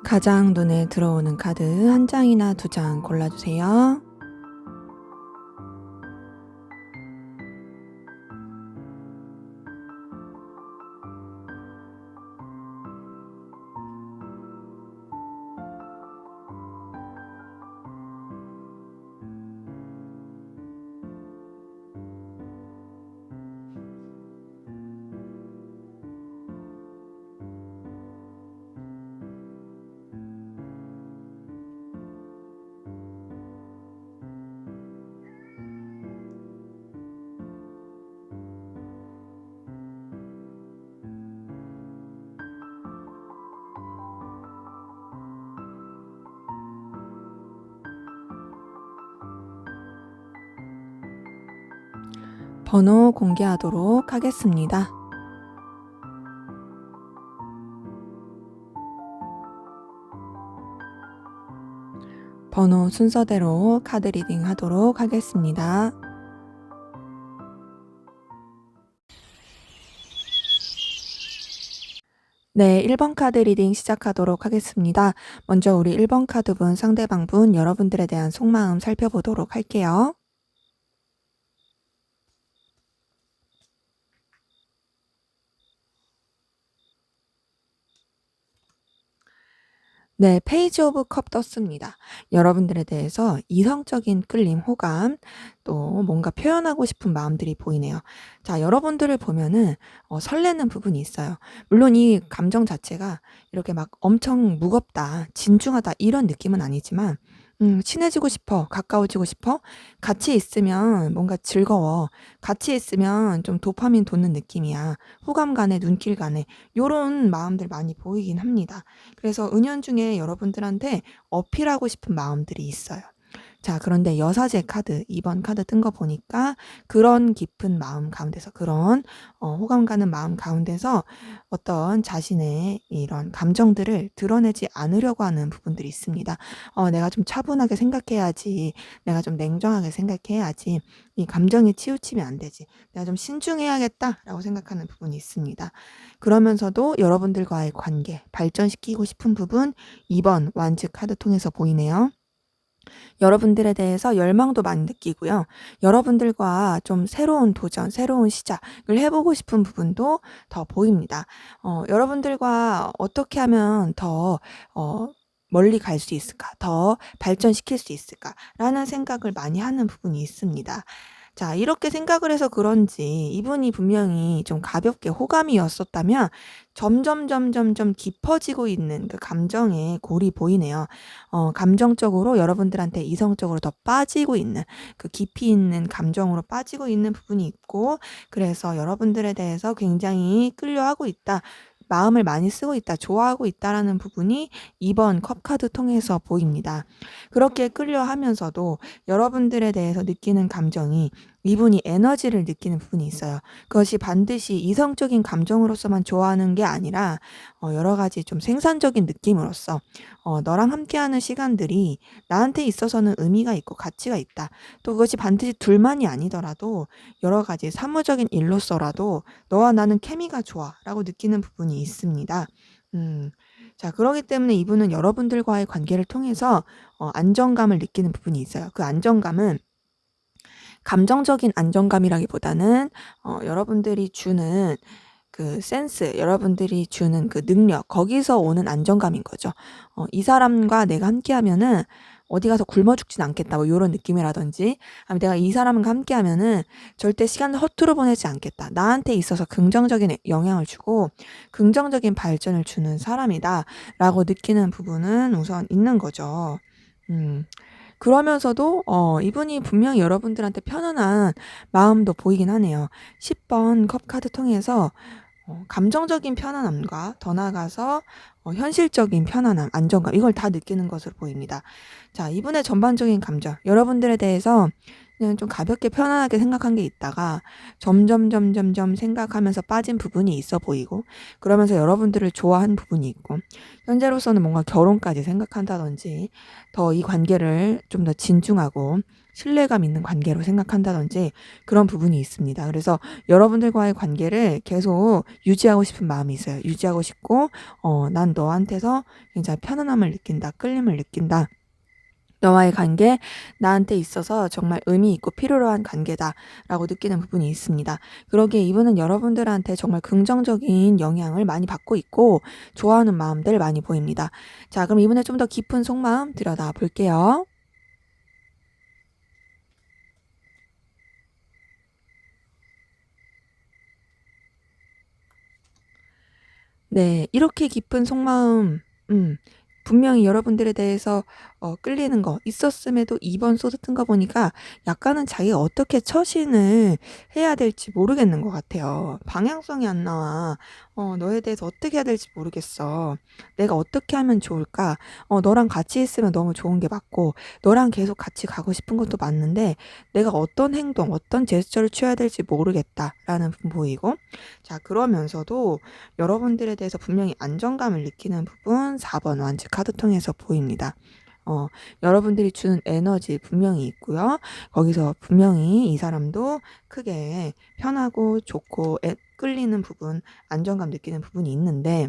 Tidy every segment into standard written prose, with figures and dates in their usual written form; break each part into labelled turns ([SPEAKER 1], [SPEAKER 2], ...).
[SPEAKER 1] 가장 눈에 들어오는 카드 한 장이나 두 장 골라주세요. 번호 공개하도록 하겠습니다. 번호 순서대로 카드 리딩 하도록 하겠습니다. 네, 1번 카드 리딩 시작하도록 하겠습니다. 먼저 우리 1번 카드분, 상대방분, 여러분들에 대한 속마음 살펴보도록 할게요. 네, 페이지 오브 컵 떴습니다. 여러분들에 대해서 이성적인 끌림, 호감, 또 뭔가 표현하고 싶은 마음들이 보이네요. 자, 여러분들을 보면은 설레는 부분이 있어요. 물론 이 감정 자체가 이렇게 막 엄청 무겁다, 진중하다 이런 느낌은 아니지만 친해지고 싶어, 가까워지고 싶어, 같이 있으면 뭔가 즐거워, 같이 있으면 좀 도파민 돋는 느낌이야, 호감 가네, 눈길 가네 요런 마음들 많이 보이긴 합니다. 그래서 은연중에 여러분들한테 어필하고 싶은 마음들이 있어요. 자, 그런데 여사제 카드, 2번 카드 뜬 거 보니까 그런 깊은 마음 가운데서, 그런 호감 가는 마음 가운데서 어떤 자신의 이런 감정들을 드러내지 않으려고 하는 부분들이 있습니다. 내가 좀 차분하게 생각해야지, 내가 좀 냉정하게 생각해야지, 이 감정이 치우치면 안 되지, 내가 좀 신중해야겠다라고 생각하는 부분이 있습니다. 그러면서도 여러분들과의 관계 발전시키고 싶은 부분 2번 완즈 카드 통해서 보이네요. 여러분들에 대해서 열망도 많이 느끼고요. 여러분들과 좀 새로운 도전, 새로운 시작을 해보고 싶은 부분도 더 보입니다. 여러분들과 어떻게 하면 더 멀리 갈 수 있을까? 더 발전시킬 수 있을까? 라는 생각을 많이 하는 부분이 있습니다. 자, 이렇게 생각을 해서 그런지 이분이 분명히 좀 가볍게 호감이었었다면 점점 깊어지고 있는 그 감정의 골이 보이네요. 감정적으로 여러분들한테 이성적으로 더 빠지고 있는, 그 깊이 있는 감정으로 빠지고 있는 부분이 있고, 그래서 여러분들에 대해서 굉장히 끌려하고 있다, 마음을 많이 쓰고 있다, 좋아하고 있다라는 부분이 2번 컵 카드 통해서 보입니다. 그렇게 끌려하면서도 여러분들에 대해서 느끼는 감정이, 이분이 에너지를 느끼는 부분이 있어요. 그것이 반드시 이성적인 감정으로서만 좋아하는 게 아니라 여러 가지 좀 생산적인 느낌으로써 너랑 함께하는 시간들이 나한테 있어서는 의미가 있고 가치가 있다. 또 그것이 반드시 둘만이 아니더라도 여러 가지 사무적인 일로서라도 너와 나는 케미가 좋아라고 느끼는 부분이 있습니다. 음, 자, 그러기 때문에 이분은 여러분들과의 관계를 통해서 안정감을 느끼는 부분이 있어요. 그 안정감은 감정적인 안정감이라기보다는 여러분들이 주는 그 센스, 여러분들이 주는 그 능력, 거기서 오는 안정감인 거죠. 이 사람과 내가 함께하면은 어디 가서 굶어 죽진 않겠다, 뭐 요런 느낌이라든지, 아니면 내가 이 사람과 함께하면은 절대 시간을 허투루 보내지 않겠다, 나한테 있어서 긍정적인 영향을 주고 긍정적인 발전을 주는 사람이다 라고 느끼는 부분은 우선 있는 거죠. 음. 그러면서도 이분이 분명히 여러분들한테 편안한 마음도 보이긴 하네요. 10번 컵 카드 통해서 감정적인 편안함과 더 나아가서 현실적인 편안함, 안정감 이걸 다 느끼는 것으로 보입니다. 자, 이분의 전반적인 감정, 여러분들에 대해서 그냥 좀 가볍게 편안하게 생각한 게 있다가 점점 생각하면서 빠진 부분이 있어 보이고, 그러면서 여러분들을 좋아한 부분이 있고, 현재로서는 뭔가 결혼까지 생각한다든지 더 이 관계를 좀 더 진중하고 신뢰감 있는 관계로 생각한다든지 그런 부분이 있습니다. 그래서 여러분들과의 관계를 계속 유지하고 싶은 마음이 있어요. 유지하고 싶고 난 너한테서 굉장히 편안함을 느낀다. 끌림을 느낀다. 너와의 관계 나한테 있어서 정말 의미 있고 필요로 한 관계다라고 느끼는 부분이 있습니다. 그러기에 이분은 여러분들한테 정말 긍정적인 영향을 많이 받고 있고 좋아하는 마음들 많이 보입니다. 자, 그럼 이분의 좀 더 깊은 속마음 들여다 볼게요. 네. 이렇게 깊은 속마음 분명히 여러분들에 대해서 끌리는 거 있었음에도 2번 소드 뜬 거 보니까 약간은 자기가 어떻게 처신을 해야 될지 모르겠는 것 같아요. 방향성이 안 나와. 너에 대해서 어떻게 해야 될지 모르겠어. 내가 어떻게 하면 좋을까? 너랑 같이 있으면 너무 좋은 게 맞고 너랑 계속 같이 가고 싶은 것도 맞는데 내가 어떤 행동, 어떤 제스처를 취해야 될지 모르겠다라는 부분 보이고, 자, 그러면서도 여러분들에 대해서 분명히 안정감을 느끼는 부분 4번 완즈 카드 통해서 보입니다. 여러분들이 주는 에너지 분명히 있고요. 거기서 분명히 이 사람도 크게 편하고 좋고 끌리는 부분, 안정감 느끼는 부분이 있는데,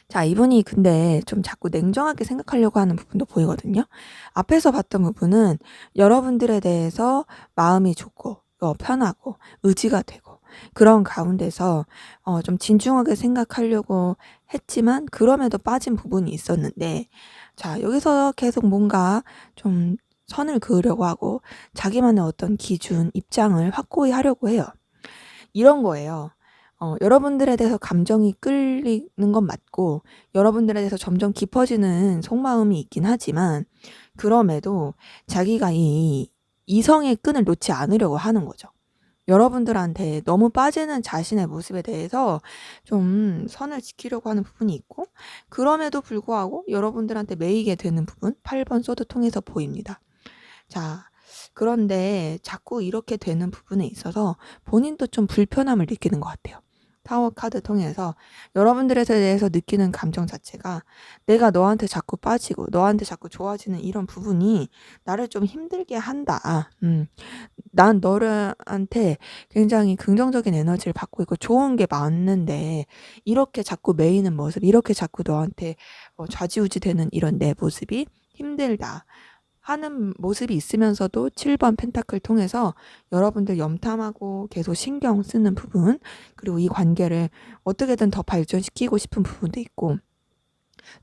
[SPEAKER 1] 자, 이분이 근데 좀 자꾸 냉정하게 생각하려고 하는 부분도 보이거든요. 앞에서 봤던 부분은 여러분들에 대해서 마음이 좋고 편하고 의지가 되고 그런 가운데서 좀 진중하게 생각하려고 했지만 그럼에도 빠진 부분이 있었는데, 자, 여기서 계속 뭔가 좀 선을 그으려고 하고 자기만의 어떤 기준, 입장을 확고히 하려고 해요. 이런 거예요. 여러분들에 대해서 감정이 끌리는 건 맞고 여러분들에 대해서 점점 깊어지는 속마음이 있긴 하지만 그럼에도 자기가 이 이성의 끈을 놓지 않으려고 하는 거죠. 여러분들한테 너무 빠지는 자신의 모습에 대해서 좀 선을 지키려고 하는 부분이 있고, 그럼에도 불구하고 여러분들한테 매이게 되는 부분 8번 소드 통해서 보입니다. 자, 그런데 자꾸 이렇게 되는 부분에 있어서 본인도 좀 불편함을 느끼는 것 같아요. 타워 카드 통해서 여러분들에 대해서 느끼는 감정 자체가 내가 너한테 자꾸 빠지고 너한테 자꾸 좋아지는 이런 부분이 나를 좀 힘들게 한다. 난 너한테 굉장히 긍정적인 에너지를 받고 있고 좋은 게 많은데 이렇게 자꾸 매이는 모습, 이렇게 자꾸 너한테 좌지우지 되는 이런 내 모습이 힘들다 하는 모습이 있으면서도 7번 펜타클 통해서 여러분들 염탐하고 계속 신경 쓰는 부분, 그리고 이 관계를 어떻게든 더 발전시키고 싶은 부분도 있고,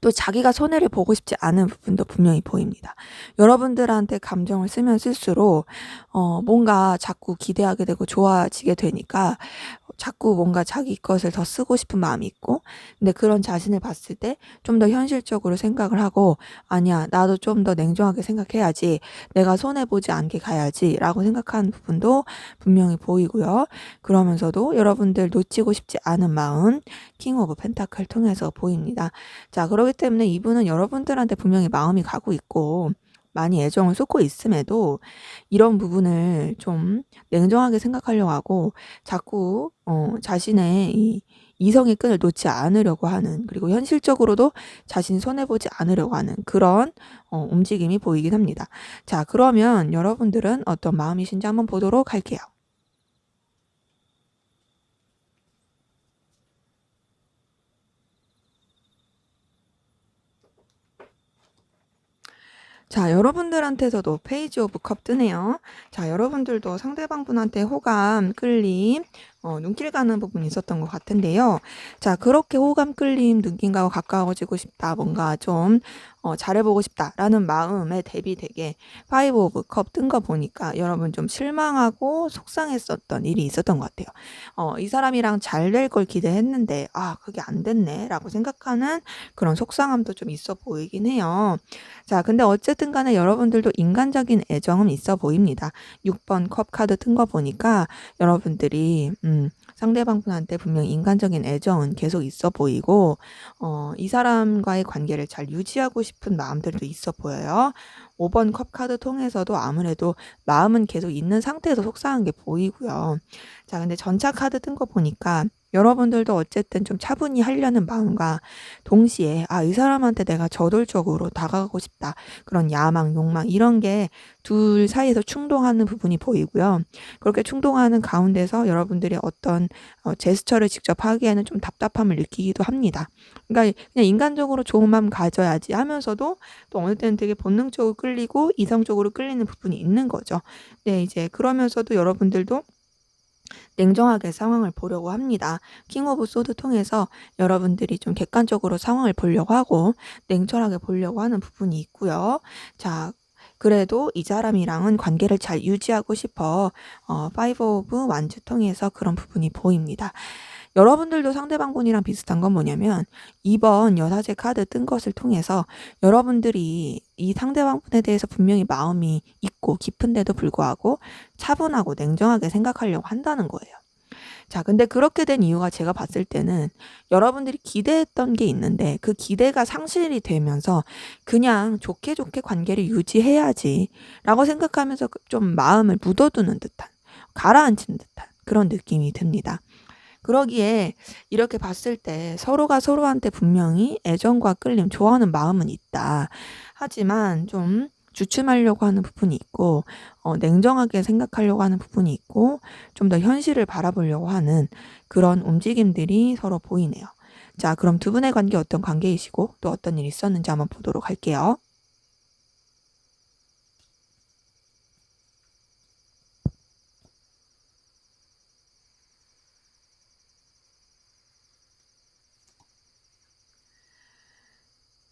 [SPEAKER 1] 또 자기가 손해를 보고 싶지 않은 부분도 분명히 보입니다. 여러분들한테 감정을 쓰면 쓸수록 뭔가 자꾸 기대하게 되고 좋아지게 되니까 자꾸 뭔가 자기 것을 더 쓰고 싶은 마음이 있고, 근데 그런 자신을 봤을 때 좀 더 현실적으로 생각을 하고, 아니야, 나도 좀 더 냉정하게 생각해야지, 내가 손해보지 않게 가야지 라고 생각하는 부분도 분명히 보이고요. 그러면서도 여러분들 놓치고 싶지 않은 마음 킹 오브 펜타클 통해서 보입니다. 자, 그렇기 때문에 이분은 여러분들한테 분명히 마음이 가고 있고 많이 애정을 쏟고 있음에도 이런 부분을 좀 냉정하게 생각하려고 하고 자꾸 자신의 이 이성의 끈을 놓지 않으려고 하는, 그리고 현실적으로도 자신이 손해보지 않으려고 하는 그런 움직임이 보이긴 합니다. 자, 그러면 여러분들은 어떤 마음이신지 한번 보도록 할게요. 자, 여러분들한테서도 페이지 오브 컵 뜨네요. 자, 여러분들도 상대방분한테 호감, 끌림, 눈길 가는 부분이 있었던 것 같은데요. 자, 그렇게 호감 끌림, 누군가와 가까워지고 싶다, 뭔가 좀 잘해보고 싶다라는 마음에 대비되게 파이브 오브 컵 뜬 거 보니까 여러분 좀 실망하고 속상했었던 일이 있었던 것 같아요. 이 사람이랑 잘 될 걸 기대했는데 그게 안 됐네라고 생각하는 그런 속상함도 좀 있어 보이긴 해요. 자, 근데 어쨌든 간에 여러분들도 인간적인 애정은 있어 보입니다. 6번 컵 카드 뜬 거 보니까 여러분들이 상대방분한테 분명히 인간적인 애정은 계속 있어 보이고 이 사람과의 관계를 잘 유지하고 싶은 마음들도 있어 보여요. 5번 컵 카드 통해서도 아무래도 마음은 계속 있는 상태에서 속상한 게 보이고요. 자, 근데 전차 카드 뜬 거 보니까 여러분들도 어쨌든 좀 차분히 하려는 마음과 동시에 이 사람한테 내가 저돌적으로 다가가고 싶다. 그런 야망, 욕망 이런 게 둘 사이에서 충동하는 부분이 보이고요. 그렇게 충동하는 가운데서 여러분들이 어떤 제스처를 직접 하기에는 좀 답답함을 느끼기도 합니다. 그러니까 그냥 인간적으로 좋은 마음 가져야지 하면서도 또 어느 때는 되게 본능적으로 끌리고 이성적으로 끌리는 부분이 있는 거죠. 네, 이제 그러면서도 여러분들도 냉정하게 상황을 보려고 합니다. 킹 오브 소드 통해서 여러분들이 좀 객관적으로 상황을 보려고 하고 냉철하게 보려고 하는 부분이 있고요. 자, 그래도 이 사람이랑은 관계를 잘 유지하고 싶어 파이브 오브 완즈 통해서 그런 부분이 보입니다. 여러분들도 상대방분이랑 비슷한 건 뭐냐면 2번 여사제 카드 뜬 것을 통해서 여러분들이 이 상대방분에 대해서 분명히 마음이 있고 깊은데도 불구하고 차분하고 냉정하게 생각하려고 한다는 거예요. 자, 근데 그렇게 된 이유가 제가 봤을 때는 여러분들이 기대했던 게 있는데 그 기대가 상실이 되면서 그냥 좋게 좋게 관계를 유지해야지 라고 생각하면서 좀 마음을 묻어두는 듯한, 가라앉히는 듯한 그런 느낌이 듭니다. 그러기에 이렇게 봤을 때 서로가 서로한테 분명히 애정과 끌림, 좋아하는 마음은 있다. 하지만 좀 주춤하려고 하는 부분이 있고 냉정하게 생각하려고 하는 부분이 있고 좀 더 현실을 바라보려고 하는 그런 움직임들이 서로 보이네요. 자, 그럼 두 분의 관계 어떤 관계이시고 또 어떤 일이 있었는지 한번 보도록 할게요.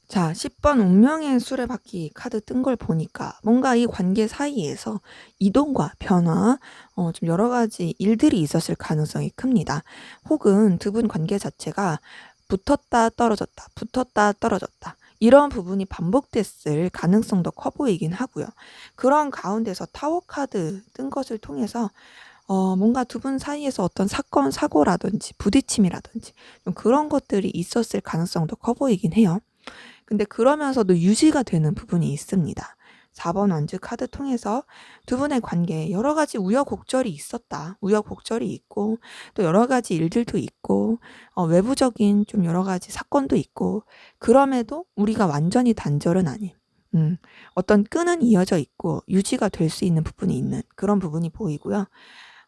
[SPEAKER 1] 자, 10번 운명의 수레바퀴 카드 뜬 걸 보니까 뭔가 이 관계 사이에서 이동과 변화, 좀 여러 가지 일들이 있었을 가능성이 큽니다. 혹은 두 분 관계 자체가 붙었다 떨어졌다, 붙었다 떨어졌다. 이런 부분이 반복됐을 가능성도 커 보이긴 하고요. 그런 가운데서 타워 카드 뜬 것을 통해서 뭔가 두 분 사이에서 어떤 사건, 사고라든지 부딪힘이라든지 좀 그런 것들이 있었을 가능성도 커 보이긴 해요. 근데 그러면서도 유지가 되는 부분이 있습니다. 4번 완즈 카드 통해서 두 분의 관계에 여러 가지 우여곡절이 있었다. 우여곡절이 있고 또 여러 가지 일들도 있고 외부적인 좀 여러 가지 사건도 있고 그럼에도 우리가 완전히 단절은 아닌 어떤 끈은 이어져 있고 유지가 될 수 있는 부분이 있는 그런 부분이 보이고요.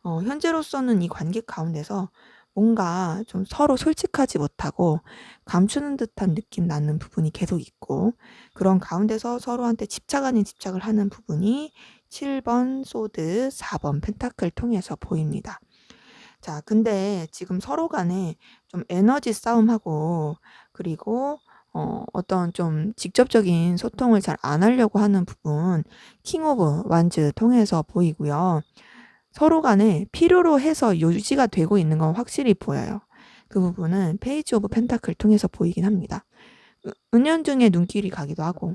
[SPEAKER 1] 현재로서는 이 관계 가운데서 뭔가 좀 서로 솔직하지 못하고 감추는 듯한 느낌 나는 부분이 계속 있고 그런 가운데서 서로한테 집착 아닌 집착을 하는 부분이 7번 소드, 4번 펜타클 통해서 보입니다. 자, 근데 지금 서로 간에 좀 에너지 싸움하고 그리고 어떤 좀 직접적인 소통을 잘 안 하려고 하는 부분 킹 오브 완즈 통해서 보이고요. 서로 간에 필요로 해서 유지가 되고 있는 건 확실히 보여요. 그 부분은 페이지 오브 펜타클 통해서 보이긴 합니다. 은연중에 눈길이 가기도 하고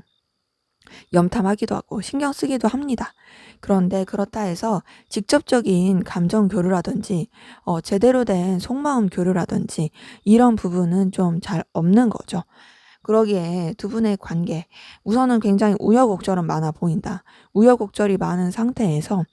[SPEAKER 1] 염탐하기도 하고 신경 쓰기도 합니다. 그런데 그렇다 해서 직접적인 감정 교류라든지 제대로 된 속마음 교류라든지 이런 부분은 좀 잘 없는 거죠. 그러기에 두 분의 관계 우선은 굉장히 우여곡절은 많아 보인다. 우여곡절이 많은 상태에서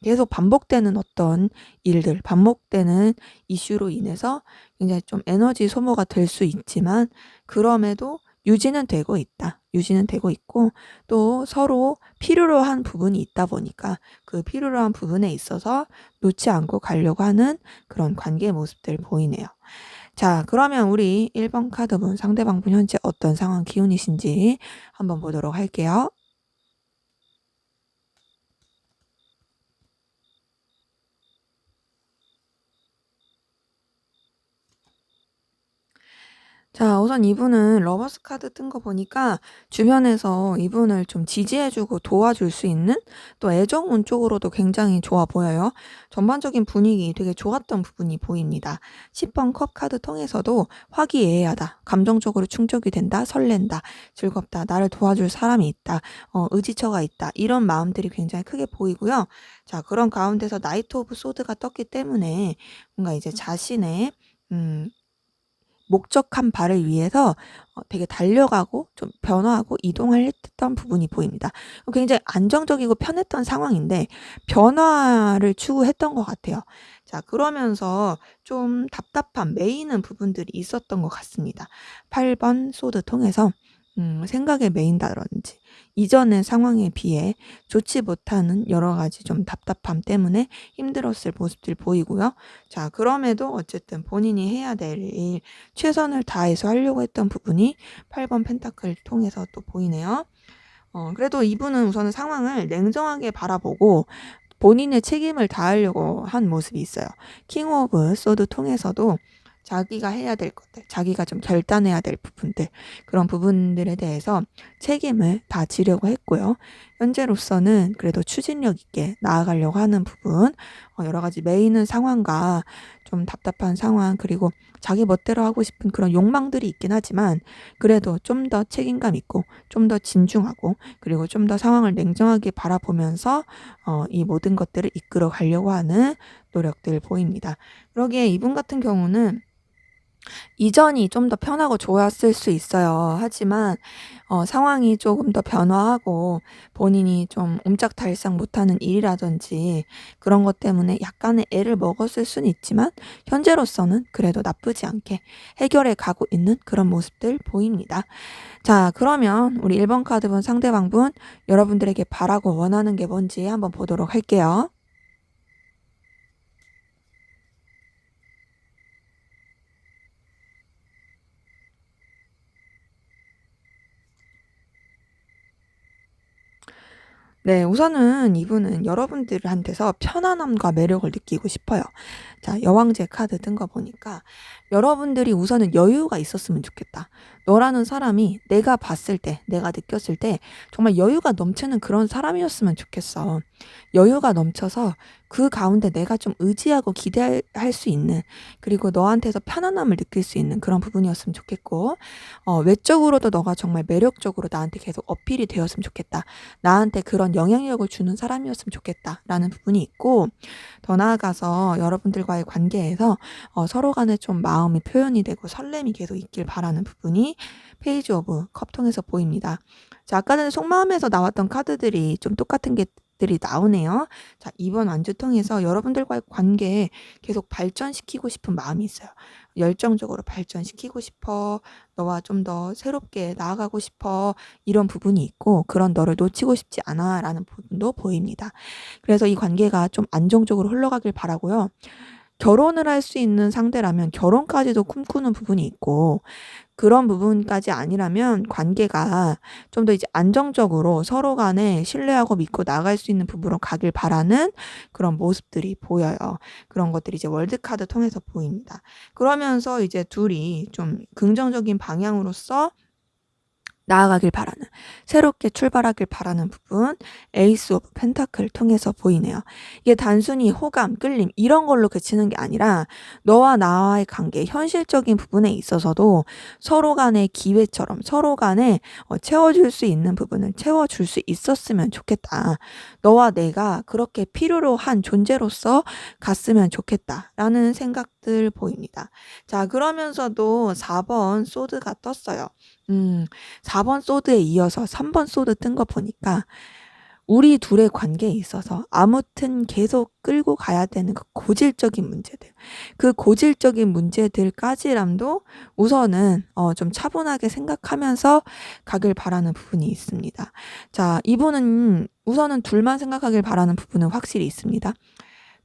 [SPEAKER 1] 계속 반복되는 어떤 일들, 반복되는 이슈로 인해서 굉장히 좀 에너지 소모가 될 수 있지만 그럼에도 유지는 되고 있다. 유지는 되고 있고 또 서로 필요로 한 부분이 있다 보니까 그 필요로 한 부분에 있어서 놓지 않고 가려고 하는 그런 관계의 모습들 보이네요. 자, 그러면 우리 1번 카드분 상대방분 현재 어떤 상황 기운이신지 한번 보도록 할게요. 자, 우선 이분은 러버스 카드 뜬 거 보니까 주변에서 이분을 좀 지지해 주고 도와줄 수 있는 또 애정운 쪽으로도 굉장히 좋아 보여요. 전반적인 분위기 되게 좋았던 부분이 보입니다. 10번 컵 카드 통해서도 화기애애하다, 감정적으로 충족이 된다, 설렌다, 즐겁다, 나를 도와줄 사람이 있다, 의지처가 있다, 이런 마음들이 굉장히 크게 보이고요. 자, 그런 가운데서 나이트 오브 소드가 떴기 때문에 뭔가 이제 자신의 음, 목적한 바를 위해서 되게 달려가고 좀 변화하고 이동을 했던 부분이 보입니다. 굉장히 안정적이고 편했던 상황인데 변화를 추구했던 것 같아요. 자, 그러면서 좀 답답한 메이는 부분들이 있었던 것 같습니다. 8번 소드 통해서 생각에 메인다든지 이전의 상황에 비해 좋지 못하는 여러 가지 좀 답답함 때문에 힘들었을 모습들 보이고요. 자, 그럼에도 어쨌든 본인이 해야 될 일, 최선을 다해서 하려고 했던 부분이 8번 펜타클 통해서 또 보이네요. 그래도 이분은 우선은 상황을 냉정하게 바라보고 본인의 책임을 다하려고 한 모습이 있어요. 킹 오브 소드 통해서도 자기가 해야 될 것들, 자기가 좀 결단해야 될 부분들, 그런 부분들에 대해서 책임을 다 지려고 했고요. 현재로서는 그래도 추진력 있게 나아가려고 하는 부분, 여러 가지 매이는 상황과 좀 답답한 상황, 그리고 자기 멋대로 하고 싶은 그런 욕망들이 있긴 하지만 그래도 좀 더 책임감 있고 좀 더 진중하고 그리고 좀 더 상황을 냉정하게 바라보면서 이 모든 것들을 이끌어 가려고 하는 노력들 보입니다. 그러기에 이분 같은 경우는 이전이 좀 더 편하고 좋았을 수 있어요. 하지만 상황이 조금 더 변화하고 본인이 좀 옴짝달싹 못하는 일이라든지 그런 것 때문에 약간의 애를 먹었을 수는 있지만 현재로서는 그래도 나쁘지 않게 해결해 가고 있는 그런 모습들 보입니다. 자, 그러면 우리 1번 카드분 상대방분 여러분들에게 바라고 원하는 게 뭔지 한번 보도록 할게요. 네, 우선은 이분은 여러분들한테서 편안함과 매력을 느끼고 싶어요. 자, 여왕제 카드 뜬 거 보니까 여러분들이 우선은 여유가 있었으면 좋겠다. 너라는 사람이 내가 봤을 때, 내가 느꼈을 때 정말 여유가 넘치는 그런 사람이었으면 좋겠어. 여유가 넘쳐서 그 가운데 내가 좀 의지하고 기대할 수 있는 그리고 너한테서 편안함을 느낄 수 있는 그런 부분이었으면 좋겠고 외적으로도 너가 정말 매력적으로 나한테 계속 어필이 되었으면 좋겠다. 나한테 그런 영향력을 주는 사람이었으면 좋겠다라는 부분이 있고 더 나아가서 여러분들과의 관계에서 서로 간에 좀 마음이 표현이 되고 설렘이 계속 있길 바라는 부분이 페이지 오브 컵 통해서 보입니다. 자, 아까 전에 속마음에서 나왔던 카드들이 좀 똑같은 것들이 나오네요. 자, 이번 완주 통해서 여러분들과의 관계 계속 발전시키고 싶은 마음이 있어요. 열정적으로 발전시키고 싶어. 너와 좀 더 새롭게 나아가고 싶어. 이런 부분이 있고 그런 너를 놓치고 싶지 않아 라는 부분도 보입니다. 그래서 이 관계가 좀 안정적으로 흘러가길 바라고요. 결혼을 할 수 있는 상대라면 결혼까지도 꿈꾸는 부분이 있고 그런 부분까지 아니라면 관계가 좀 더 이제 안정적으로 서로 간에 신뢰하고 믿고 나갈 수 있는 부분으로 가길 바라는 그런 모습들이 보여요. 그런 것들이 이제 월드카드 통해서 보입니다. 그러면서 이제 둘이 좀 긍정적인 방향으로서 나아가길 바라는, 새롭게 출발하길 바라는 부분, 에이스 오브 펜타클 통해서 보이네요. 이게 단순히 호감, 끌림 이런 걸로 그치는 게 아니라 너와 나와의 관계, 현실적인 부분에 있어서도 서로 간의 기회처럼 서로 간에 채워줄 수 있는 부분을 채워줄 수 있었으면 좋겠다. 너와 내가 그렇게 필요로 한 존재로서 갔으면 좋겠다라는 생각들 보입니다. 자, 그러면서도 4번 소드가 떴어요. 4번 소드에 이어서 3번 소드 뜬 거 보니까 우리 둘의 관계에 있어서 아무튼 계속 끌고 가야 되는 그 고질적인 문제들. 그 고질적인 문제들까지람도 우선은 좀 차분하게 생각하면서 가길 바라는 부분이 있습니다. 자, 이분은 우선은 둘만 생각하길 바라는 부분은 확실히 있습니다.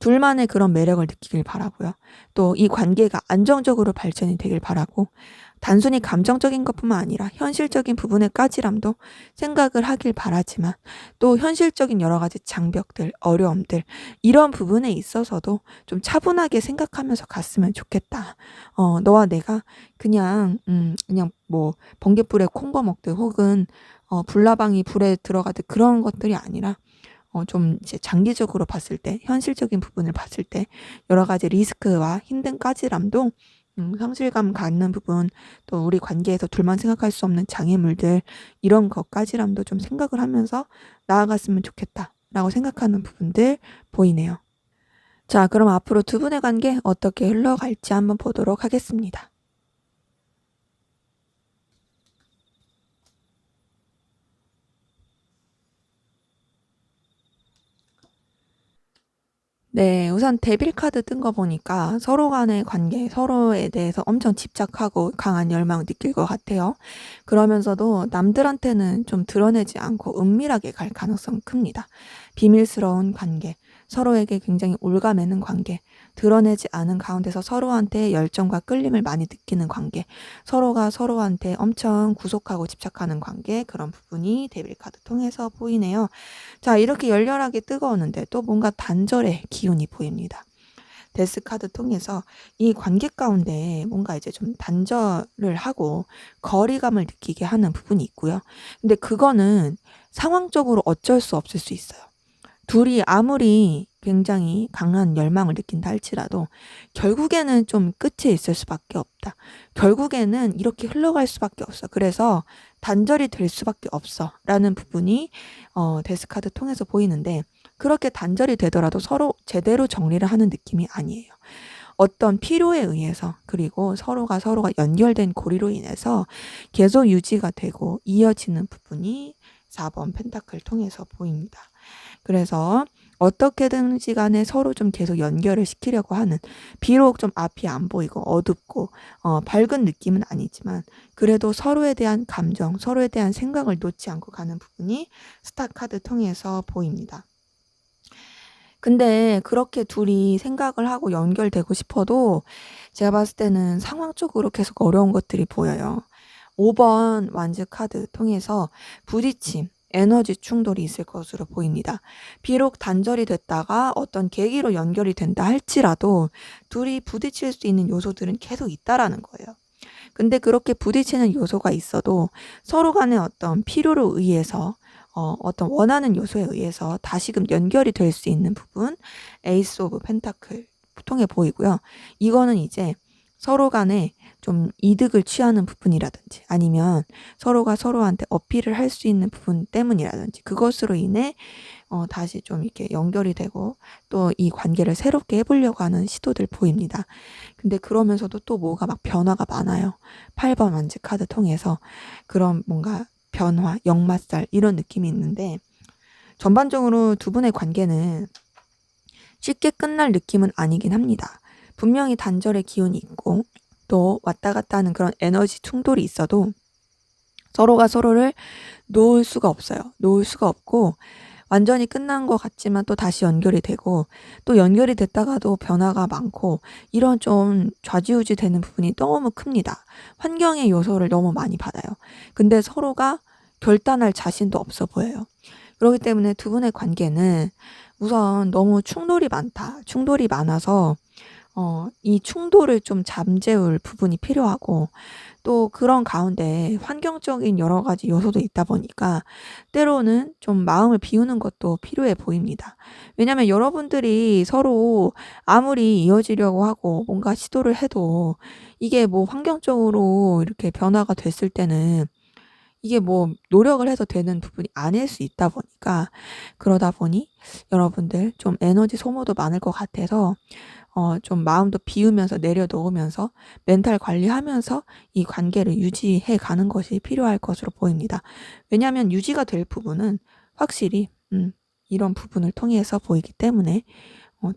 [SPEAKER 1] 둘만의 그런 매력을 느끼길 바라고요. 또 이 관계가 안정적으로 발전이 되길 바라고 단순히 감정적인 것뿐만 아니라 현실적인 부분의 까지람도 생각을 하길 바라지만 또 현실적인 여러 가지 장벽들, 어려움들 이런 부분에 있어서도 좀 차분하게 생각하면서 갔으면 좋겠다. 너와 내가 그냥 뭐 번갯불에 콩버 먹듯 혹은 불나방이 불에 들어가듯 그런 것들이 아니라 좀 이제 장기적으로 봤을 때, 현실적인 부분을 봤을 때 여러 가지 리스크와 힘든 까지람도 상실감 갖는 부분, 또 우리 관계에서 둘만 생각할 수 없는 장애물들 이런 것까지람도 좀 생각을 하면서 나아갔으면 좋겠다라고 생각하는 부분들 보이네요. 자, 그럼 앞으로 두 분의 관계 어떻게 흘러갈지 한번 보도록 하겠습니다. 네, 우선 데빌 카드 뜬 거 보니까 서로 간의 관계, 서로에 대해서 엄청 집착하고 강한 열망을 느낄 것 같아요. 그러면서도 남들한테는 좀 드러내지 않고 은밀하게 갈 가능성이 큽니다. 비밀스러운 관계, 서로에게 굉장히 올가매는 관계, 드러내지 않은 가운데서 서로한테 열정과 끌림을 많이 느끼는 관계, 서로가 서로한테 엄청 구속하고 집착하는 관계, 그런 부분이 데빌 카드 통해서 보이네요. 자, 이렇게 열렬하게 뜨거웠는데 또 뭔가 단절의 기운이 보입니다. 데스 카드 통해서 이 관계 가운데 뭔가 이제 좀 단절을 하고 거리감을 느끼게 하는 부분이 있고요. 근데 그거는 상황적으로 어쩔 수 없을 수 있어요. 둘이 아무리 굉장히 강한 열망을 느낀다 할지라도 결국에는 좀 끝에 있을 수밖에 없다. 결국에는 이렇게 흘러갈 수밖에 없어. 그래서 단절이 될 수밖에 없어. 라는 부분이 데스카드 통해서 보이는데 그렇게 단절이 되더라도 서로 제대로 정리를 하는 느낌이 아니에요. 어떤 필요에 의해서 그리고 서로가 연결된 고리로 인해서 계속 유지가 되고 이어지는 부분이 4번 펜타클 통해서 보입니다. 그래서 어떻게든지 간에 서로 좀 계속 연결을 시키려고 하는, 비록 좀 앞이 안 보이고 어둡고 밝은 느낌은 아니지만 그래도 서로에 대한 감정, 서로에 대한 생각을 놓지 않고 가는 부분이 스타 카드 통해서 보입니다. 근데 그렇게 둘이 생각을 하고 연결되고 싶어도 제가 봤을 때는 상황적으로 계속 어려운 것들이 보여요. 5번 완즈 카드 통해서 부딪힘, 에너지 충돌이 있을 것으로 보입니다. 비록 단절이 됐다가 어떤 계기로 연결이 된다 할지라도 둘이 부딪힐 수 있는 요소들은 계속 있다라는 거예요. 근데 그렇게 부딪히는 요소가 있어도 서로 간의 어떤 필요로 의해서 어떤 원하는 요소에 의해서 다시금 연결이 될 수 있는 부분, 에이스 오브 펜타클 통해 보이고요. 이거는 이제 서로 간에 좀 이득을 취하는 부분이라든지 아니면 서로가 서로한테 어필을 할 수 있는 부분 때문이라든지 그것으로 인해 다시 좀 이렇게 연결이 되고 또 이 관계를 새롭게 해보려고 하는 시도들 보입니다. 근데 그러면서도 또 뭐가 막 변화가 많아요. 8번 완즈 카드 통해서 그런 뭔가 변화, 역마살 이런 느낌이 있는데 전반적으로 두 분의 관계는 쉽게 끝날 느낌은 아니긴 합니다. 분명히 단절의 기운이 있고 또 왔다 갔다 하는 그런 에너지 충돌이 있어도 서로가 서로를 놓을 수가 없어요. 놓을 수가 없고 완전히 끝난 것 같지만 또 다시 연결이 되고 또 연결이 됐다가도 변화가 많고 이런 좀 좌지우지 되는 부분이 너무 큽니다. 환경의 요소를 너무 많이 받아요. 근데 서로가 결단할 자신도 없어 보여요. 그렇기 때문에 두 분의 관계는 우선 너무 충돌이 많다. 충돌이 많아서 이 충돌을 좀 잠재울 부분이 필요하고 또 그런 가운데 환경적인 여러 가지 요소도 있다 보니까 때로는 좀 마음을 비우는 것도 필요해 보입니다. 왜냐하면 여러분들이 서로 아무리 이어지려고 하고 뭔가 시도를 해도 이게 뭐 환경적으로 이렇게 변화가 됐을 때는 이게 뭐 노력을 해서 되는 부분이 아닐 수 있다 보니까 그러다 보니 여러분들 좀 에너지 소모도 많을 것 같아서 좀 마음도 비우면서 내려놓으면서 멘탈 관리하면서 이 관계를 유지해 가는 것이 필요할 것으로 보입니다. 왜냐하면 유지가 될 부분은 확실히 이런 부분을 통해서 보이기 때문에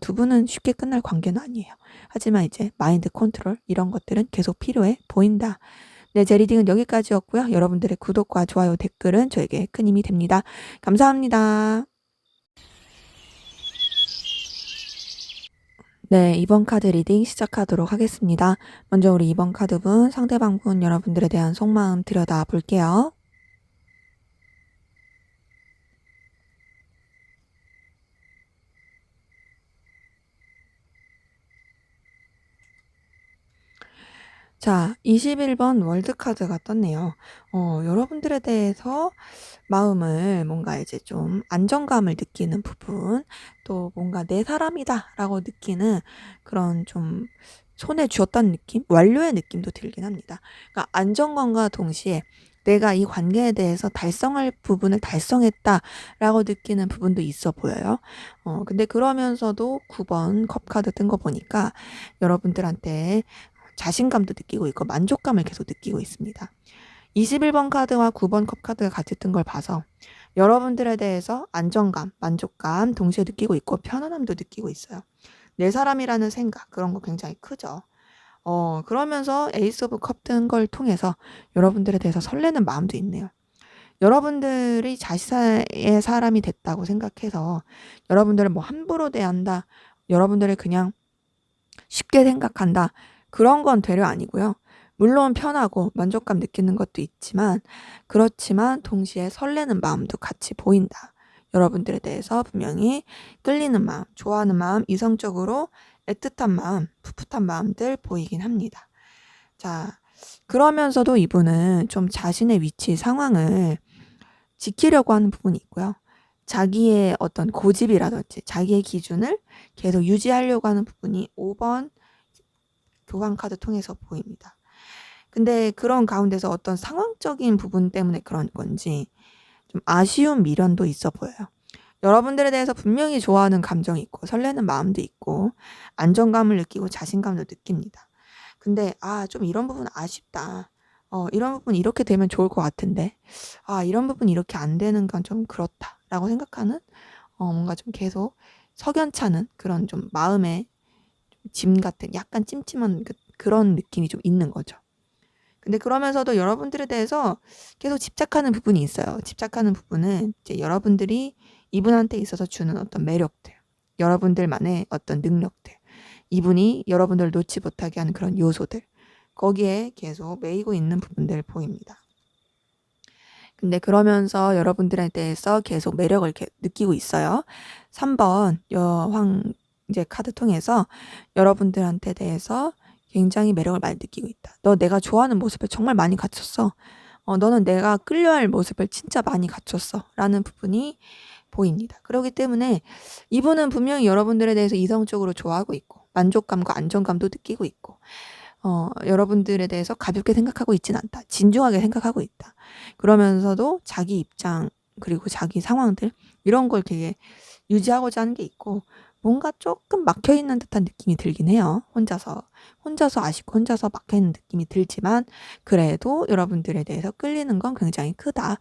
[SPEAKER 1] 두 분은 쉽게 끝날 관계는 아니에요. 하지만 이제 마인드 컨트롤 이런 것들은 계속 필요해 보인다. 네, 제 리딩은 여기까지였고요. 여러분들의 구독과 좋아요, 댓글은 저에게 큰 힘이 됩니다. 감사합니다. 네, 이번 카드 리딩 시작하도록 하겠습니다. 먼저 우리 이번 카드분, 상대방분 여러분들에 대한 속마음 들여다 볼게요. 자, 21번 월드카드가 떴네요. 여러분들에 대해서 마음을 뭔가 이제 좀 안정감을 느끼는 부분, 또 뭔가 내 사람이다 라고 느끼는 그런 좀 손에 쥐었다는 느낌? 완료의 느낌도 들긴 합니다. 그러니까 안정감과 동시에 내가 이 관계에 대해서 달성할 부분을 달성했다 라고 느끼는 부분도 있어 보여요. 근데 그러면서도 9번 컵카드 뜬 거 보니까 여러분들한테 자신감도 느끼고 있고 만족감을 계속 느끼고 있습니다. 21번 카드와 9번 컵 카드가 같이 뜬 걸 봐서 여러분들에 대해서 안정감, 만족감 동시에 느끼고 있고 편안함도 느끼고 있어요. 내 사람이라는 생각, 그런 거 굉장히 크죠. 그러면서 에이스 오브 컵 뜬 걸 통해서 여러분들에 대해서 설레는 마음도 있네요. 여러분들이 자신의 사람이 됐다고 생각해서 여러분들을 뭐 함부로 대한다, 여러분들을 그냥 쉽게 생각한다, 그런 건 되려 아니고요. 물론 편하고 만족감 느끼는 것도 있지만 그렇지만 동시에 설레는 마음도 같이 보인다. 여러분들에 대해서 분명히 끌리는 마음, 좋아하는 마음, 이성적으로 애틋한 마음, 풋풋한 마음들 보이긴 합니다. 자, 그러면서도 이분은 좀 자신의 위치, 상황을 지키려고 하는 부분이 있고요. 자기의 어떤 고집이라든지 자기의 기준을 계속 유지하려고 하는 부분이 5번 교환 카드 통해서 보입니다. 근데 그런 가운데서 어떤 상황적인 부분 때문에 그런 건지 좀 아쉬운 미련도 있어 보여요. 여러분들에 대해서 분명히 좋아하는 감정이 있고 설레는 마음도 있고 안정감을 느끼고 자신감도 느낍니다. 근데 좀 이런 부분 아쉽다. 이런 부분 이렇게 되면 좋을 것 같은데 이런 부분 이렇게 안 되는 건 좀 그렇다라고 생각하는 뭔가 좀 계속 석연찮은 그런 좀 마음의 짐 같은 약간 찜찜한 그런 느낌이 좀 있는 거죠. 근데 그러면서도 여러분들에 대해서 계속 집착하는 부분이 있어요. 집착하는 부분은 이제 여러분들이 이분한테 있어서 주는 어떤 매력들, 여러분들만의 어떤 능력들, 이분이 여러분들을 놓지 못하게 하는 그런 요소들, 거기에 계속 매이고 있는 부분들 보입니다. 근데 그러면서 여러분들에 대해서 계속 매력을 느끼고 있어요. 3번 여황제 카드 통해서 여러분들한테 대해서 굉장히 매력을 많이 느끼고 있다. 너 내가 좋아하는 모습을 정말 많이 갖췄어. 너는 내가 끌려할 모습을 진짜 많이 갖췄어. 라는 부분이 보입니다. 그렇기 때문에 이분은 분명히 여러분들에 대해서 이성적으로 좋아하고 있고 만족감과 안정감도 느끼고 있고 여러분들에 대해서 가볍게 생각하고 있진 않다. 진중하게 생각하고 있다. 그러면서도 자기 입장 그리고 자기 상황들 이런 걸 되게 유지하고자 하는 게 있고 뭔가 조금 막혀있는 듯한 느낌이 들긴 해요. 혼자서 아쉽고 혼자서 막혀있는 느낌이 들지만 그래도 여러분들에 대해서 끌리는 건 굉장히 크다.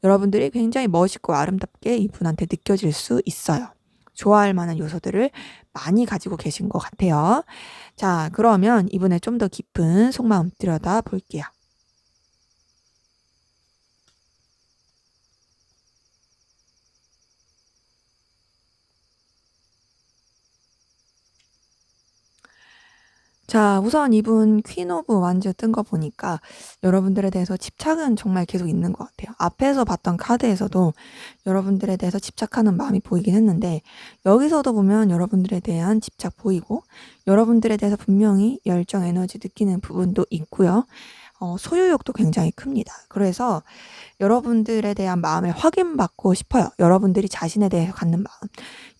[SPEAKER 1] 여러분들이 굉장히 멋있고 아름답게 이분한테 느껴질 수 있어요. 좋아할 만한 요소들을 많이 가지고 계신 것 같아요. 자, 그러면 이분의 좀 더 깊은 속마음 들여다 볼게요. 자, 우선 이분 퀸 오브 완즈 뜬 거 보니까 여러분들에 대해서 집착은 정말 계속 있는 것 같아요. 앞에서 봤던 카드에서도 여러분들에 대해서 집착하는 마음이 보이긴 했는데 여기서도 보면 여러분들에 대한 집착 보이고 여러분들에 대해서 분명히 열정, 에너지 느끼는 부분도 있고요. 소유욕도 굉장히 큽니다. 그래서 여러분들에 대한 마음을 확인받고 싶어요. 여러분들이 자신에 대해 갖는 마음,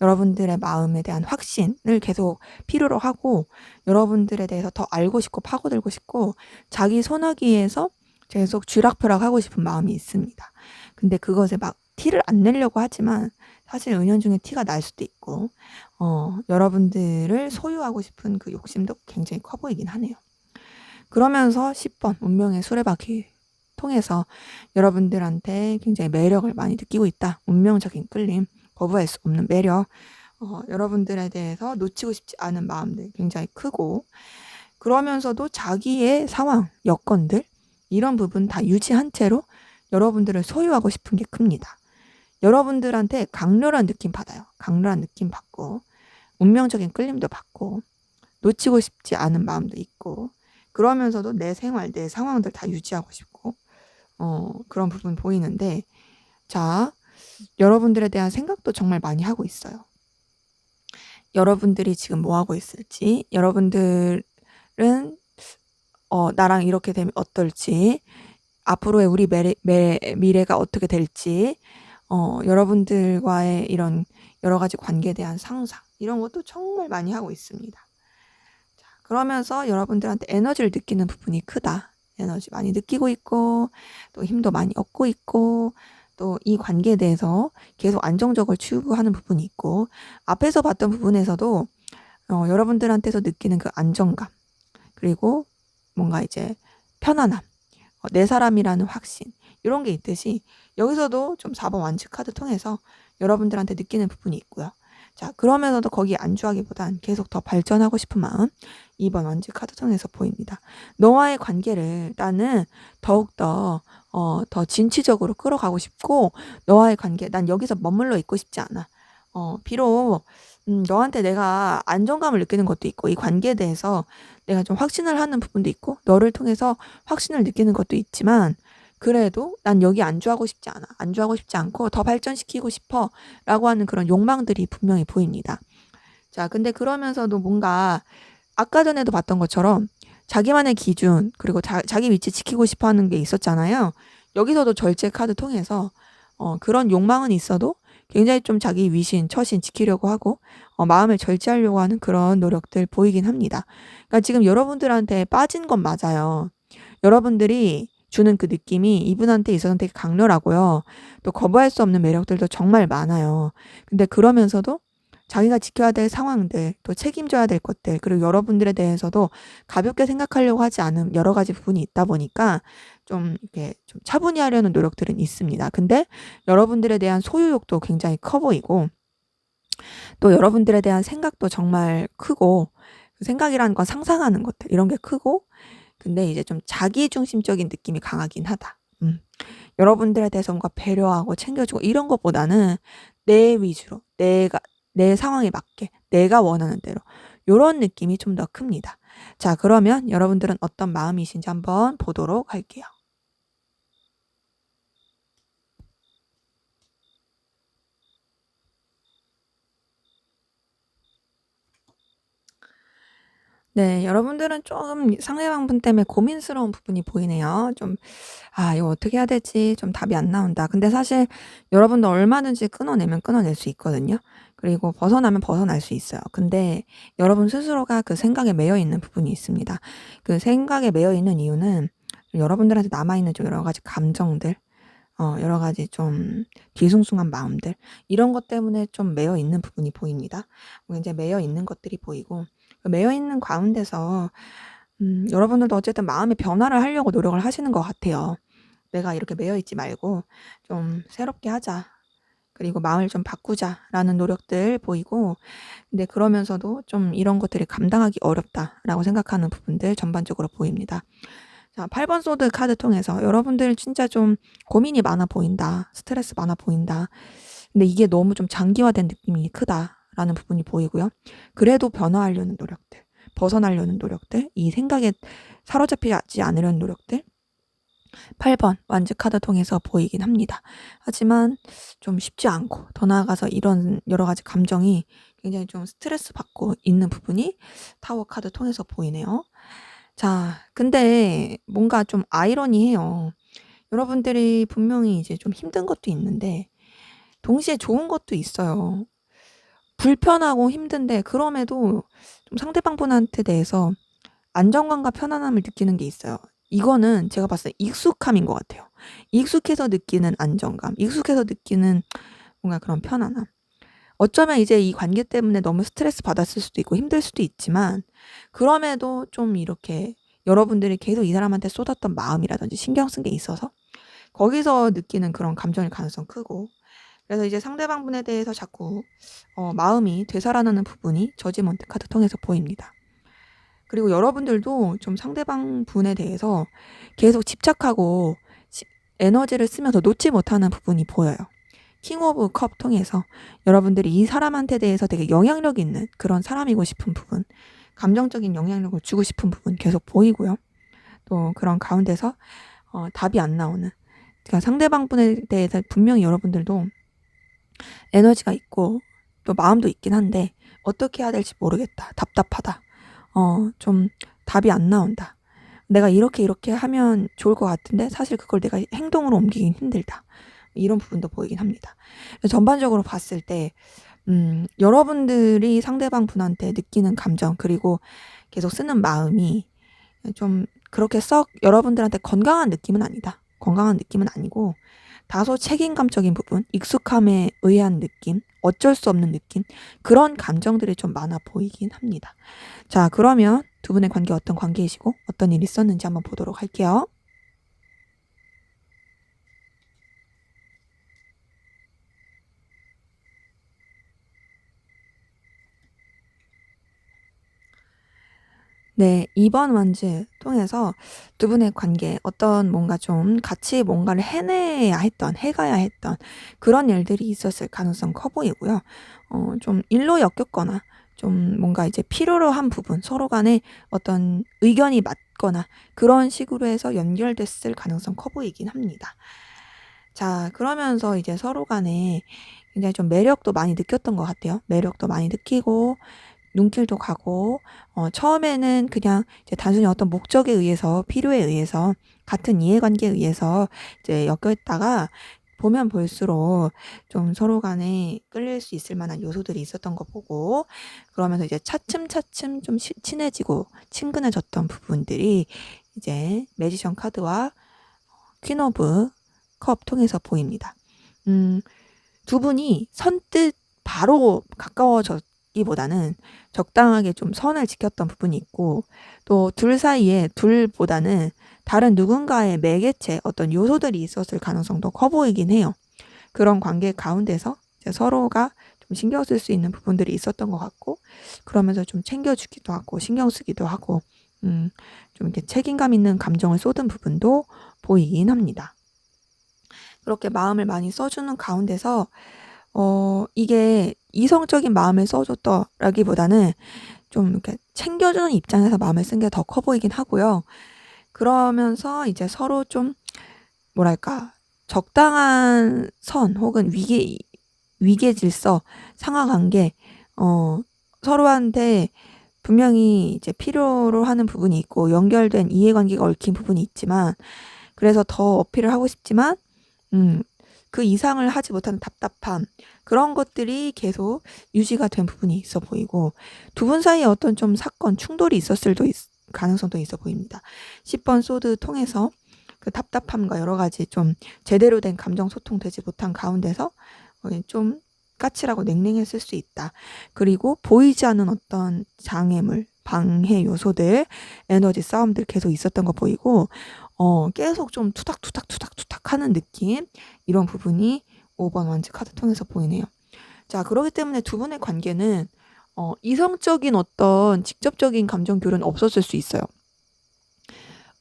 [SPEAKER 1] 여러분들의 마음에 대한 확신을 계속 필요로 하고 여러분들에 대해서 더 알고 싶고 파고들고 싶고 자기 손아귀에서 계속 쥐락펴락하고 싶은 마음이 있습니다. 근데 그것에 막 티를 안 내려고 하지만 사실 은연중에 티가 날 수도 있고 여러분들을 소유하고 싶은 그 욕심도 굉장히 커 보이긴 하네요. 그러면서 10번 운명의 수레바퀴 통해서 여러분들한테 굉장히 매력을 많이 느끼고 있다. 운명적인 끌림, 거부할 수 없는 매력, 여러분들에 대해서 놓치고 싶지 않은 마음들 굉장히 크고 그러면서도 자기의 상황, 여건들 이런 부분 다 유지한 채로 여러분들을 소유하고 싶은 게 큽니다. 여러분들한테 강렬한 느낌 받아요. 강렬한 느낌 받고 운명적인 끌림도 받고 놓치고 싶지 않은 마음도 있고, 그러면서도 내 생활, 내 상황들 다 유지하고 싶고, 그런 부분 보이는데, 자, 여러분들에 대한 생각도 정말 많이 하고 있어요. 여러분들이 지금 뭐 하고 있을지, 여러분들은 나랑 이렇게 되면 어떨지, 앞으로의 우리 미래가 어떻게 될지, 여러분들과의 이런 여러 가지 관계에 대한 상상, 이런 것도 정말 많이 하고 있습니다. 자, 그러면서 여러분들한테 에너지를 느끼는 부분이 크다. 에너지 많이 느끼고 있고, 또 힘도 많이 얻고 있고, 또 이 관계에 대해서 계속 안정적을 추구하는 부분이 있고, 앞에서 봤던 부분에서도 여러분들한테서 느끼는 그 안정감, 그리고 뭔가 이제 편안함, 내 사람이라는 확신, 이런 게 있듯이 여기서도 좀 4번 완치 카드 통해서 여러분들한테 느끼는 부분이 있고요. 자, 그러면서도 거기에 안주하기보단 계속 더 발전하고 싶은 마음, 2번 완치 카드 통해서 보입니다. 너와의 관계를 나는 더욱더 더 진취적으로 끌어가고 싶고, 너와의 관계, 난 여기서 머물러 있고 싶지 않아. 비록 너한테 내가 안정감을 느끼는 것도 있고, 이 관계에 대해서 내가 좀 확신을 하는 부분도 있고, 너를 통해서 확신을 느끼는 것도 있지만, 그래도 난 여기 안주하고 싶지 않아. 안주하고 싶지 않고 더 발전시키고 싶어 라고 하는 그런 욕망들이 분명히 보입니다. 자, 근데 그러면서도 뭔가 아까 전에도 봤던 것처럼 자기만의 기준, 그리고 자기 위치 지키고 싶어 하는 게 있었잖아요. 여기서도 절제 카드 통해서 그런 욕망은 있어도 굉장히 좀 자기 위신, 처신 지키려고 하고 마음을 절제하려고 하는 그런 노력들 보이긴 합니다. 그러니까 지금 여러분들한테 빠진 건 맞아요. 여러분들이 주는 그 느낌이 이분한테 있어서는 되게 강렬하고요. 또 거부할 수 없는 매력들도 정말 많아요. 근데 그러면서도 자기가 지켜야 될 상황들, 또 책임져야 될 것들, 그리고 여러분들에 대해서도 가볍게 생각하려고 하지 않은 여러 가지 부분이 있다 보니까 좀 이렇게 좀 차분히 하려는 노력들은 있습니다. 근데 여러분들에 대한 소유욕도 굉장히 커 보이고, 또 여러분들에 대한 생각도 정말 크고, 그 생각이라는 건 상상하는 것들, 이런 게 크고, 근데 이제 좀 자기중심적인 느낌이 강하긴 하다. 여러분들에 대해서 뭔가 배려하고 챙겨주고 이런 것보다는 내 위주로, 내 상황에 맞게, 내가 원하는 대로, 요런 느낌이 좀 더 큽니다. 자, 그러면 여러분들은 어떤 마음이신지 한번 보도록 할게요. 네, 여러분들은 조금 상대방분 때문에 고민스러운 부분이 보이네요. 좀, 이거 어떻게 해야 될지 좀 답이 안 나온다. 근데 사실 여러분도 얼마든지 끊어내면 끊어낼 수 있거든요. 그리고 벗어나면 벗어날 수 있어요. 근데 여러분 스스로가 그 생각에 매여 있는 부분이 있습니다. 그 생각에 매여 있는 이유는 여러분들한테 남아있는 좀 여러 가지 감정들, 여러 가지 좀 뒤숭숭한 마음들, 이런 것 때문에 좀 매여 있는 부분이 보입니다. 이제 매여 있는 것들이 보이고, 매여 있는 가운데서 여러분들도 어쨌든 마음의 변화를 하려고 노력을 하시는 것 같아요. 내가 이렇게 매여 있지 말고 좀 새롭게 하자. 그리고 마음을 좀 바꾸자라는 노력들 보이고, 근데 그러면서도 좀 이런 것들이 감당하기 어렵다라고 생각하는 부분들 전반적으로 보입니다. 자, 8번 소드 카드 통해서 여러분들 진짜 좀 고민이 많아 보인다. 스트레스 많아 보인다. 근데 이게 너무 좀 장기화된 느낌이 크다라는 부분이 보이고요. 그래도 변화하려는 노력들, 벗어나려는 노력들, 이 생각에 사로잡히지 않으려는 노력들, 8번 완즈 카드 통해서 보이긴 합니다. 하지만 좀 쉽지 않고, 더 나아가서 이런 여러 가지 감정이 굉장히 좀 스트레스 받고 있는 부분이 타워 카드 통해서 보이네요. 자, 근데 뭔가 좀 아이러니해요. 여러분들이 분명히 이제 좀 힘든 것도 있는데 동시에 좋은 것도 있어요. 불편하고 힘든데 그럼에도 좀 상대방분한테 대해서 안정감과 편안함을 느끼는 게 있어요. 이거는 제가 봤을 때 익숙함인 것 같아요. 익숙해서 느끼는 안정감, 익숙해서 느끼는 뭔가 그런 편안함. 어쩌면 이제 이 관계 때문에 너무 스트레스 받았을 수도 있고 힘들 수도 있지만, 그럼에도 좀 이렇게 여러분들이 계속 이 사람한테 쏟았던 마음이라든지 신경 쓴 게 있어서 거기서 느끼는 그런 감정일 가능성 크고, 그래서 이제 상대방분에 대해서 자꾸 마음이 되살아나는 부분이 저지먼트 카드 통해서 보입니다. 그리고 여러분들도 좀 상대방 분에 대해서 계속 집착하고 에너지를 쓰면서 놓지 못하는 부분이 보여요. 킹 오브 컵 통해서 여러분들이 이 사람한테 대해서 되게 영향력 있는 그런 사람이고 싶은 부분, 감정적인 영향력을 주고 싶은 부분 계속 보이고요. 또 그런 가운데서 답이 안 나오는, 그러니까 상대방 분에 대해서 분명히 여러분들도 에너지가 있고 또 마음도 있긴 한데 어떻게 해야 될지 모르겠다. 답답하다. 좀 답이 안 나온다. 내가 이렇게 하면 좋을 것 같은데 사실 그걸 내가 행동으로 옮기긴 힘들다. 이런 부분도 보이긴 합니다. 전반적으로 봤을 때 여러분들이 상대방 분한테 느끼는 감정 그리고 계속 쓰는 마음이 좀 그렇게 썩 여러분들한테 건강한 느낌은 아니다. 건강한 느낌은 아니고 다소 책임감적인 부분, 익숙함에 의한 느낌, 어쩔 수 없는 느낌, 그런 감정들이 좀 많아 보이긴 합니다. 자, 그러면 두 분의 관계 어떤 관계이시고 어떤 일이 있었는지 한번 보도록 할게요. 네, 2번 완즈 통해서 두 분의 관계 어떤 뭔가 좀 같이 뭔가를 해가야 했던 그런 일들이 있었을 가능성 커 보이고요. 좀 일로 엮였거나 좀 뭔가 이제 필요로 한 부분, 서로 간에 어떤 의견이 맞거나 그런 식으로 해서 연결됐을 가능성 커 보이긴 합니다. 자, 그러면서 이제 서로 간에 굉장히 좀 매력도 많이 느꼈던 것 같아요. 매력도 많이 느끼고 눈길도 가고 처음에는 그냥 이제 단순히 어떤 목적에 의해서 필요에 의해서 같은 이해관계에 의해서 이제 엮여있다가 보면 볼수록 좀 서로 간에 끌릴 수 있을 만한 요소들이 있었던 거 보고 그러면서 이제 차츰차츰 좀 친해지고 친근해졌던 부분들이 이제 매지션 카드와 퀸 오브 컵 통해서 보입니다. 두 분이 선뜻 바로 가까워졌기보다는 적당하게 좀 선을 지켰던 부분이 있고 또 둘 사이에 둘보다는 다른 누군가의 매개체 어떤 요소들이 있었을 가능성도 커 보이긴 해요. 그런 관계 가운데서 이제 서로가 좀 신경 쓸 수 있는 부분들이 있었던 것 같고 그러면서 좀 챙겨주기도 하고 신경 쓰기도 하고 좀 이렇게 책임감 있는 감정을 쏟은 부분도 보이긴 합니다. 그렇게 마음을 많이 써주는 가운데서 이게 이성적인 마음을 써줬더라기보다는 좀 이렇게 챙겨주는 입장에서 마음을 쓴 게 더 커 보이긴 하고요. 그러면서 이제 서로 좀 뭐랄까 적당한 선 혹은 위계 질서, 상하 관계 서로한테 분명히 이제 필요로 하는 부분이 있고 연결된 이해관계가 얽힌 부분이 있지만 그래서 더 어필을 하고 싶지만 그 이상을 하지 못하는 답답함 그런 것들이 계속 유지가 된 부분이 있어 보이고 두 분 사이에 어떤 좀 사건 충돌이 있었을 가능성도 있어 보입니다. 10번 소드 통해서 그 답답함과 여러 가지 좀 제대로 된 감정 소통되지 못한 가운데서 좀 까칠하고 냉랭했을 수 있다. 그리고 보이지 않는 어떤 장애물, 방해 요소들, 에너지 싸움들 계속 있었던 거 보이고 계속 좀 투닥투닥 하는 느낌 이런 부분이 5번 완즈 카드 통해서 보이네요. 자, 그렇기 때문에 두 분의 관계는 이성적인 어떤 직접적인 감정 교류는 없었을 수 있어요.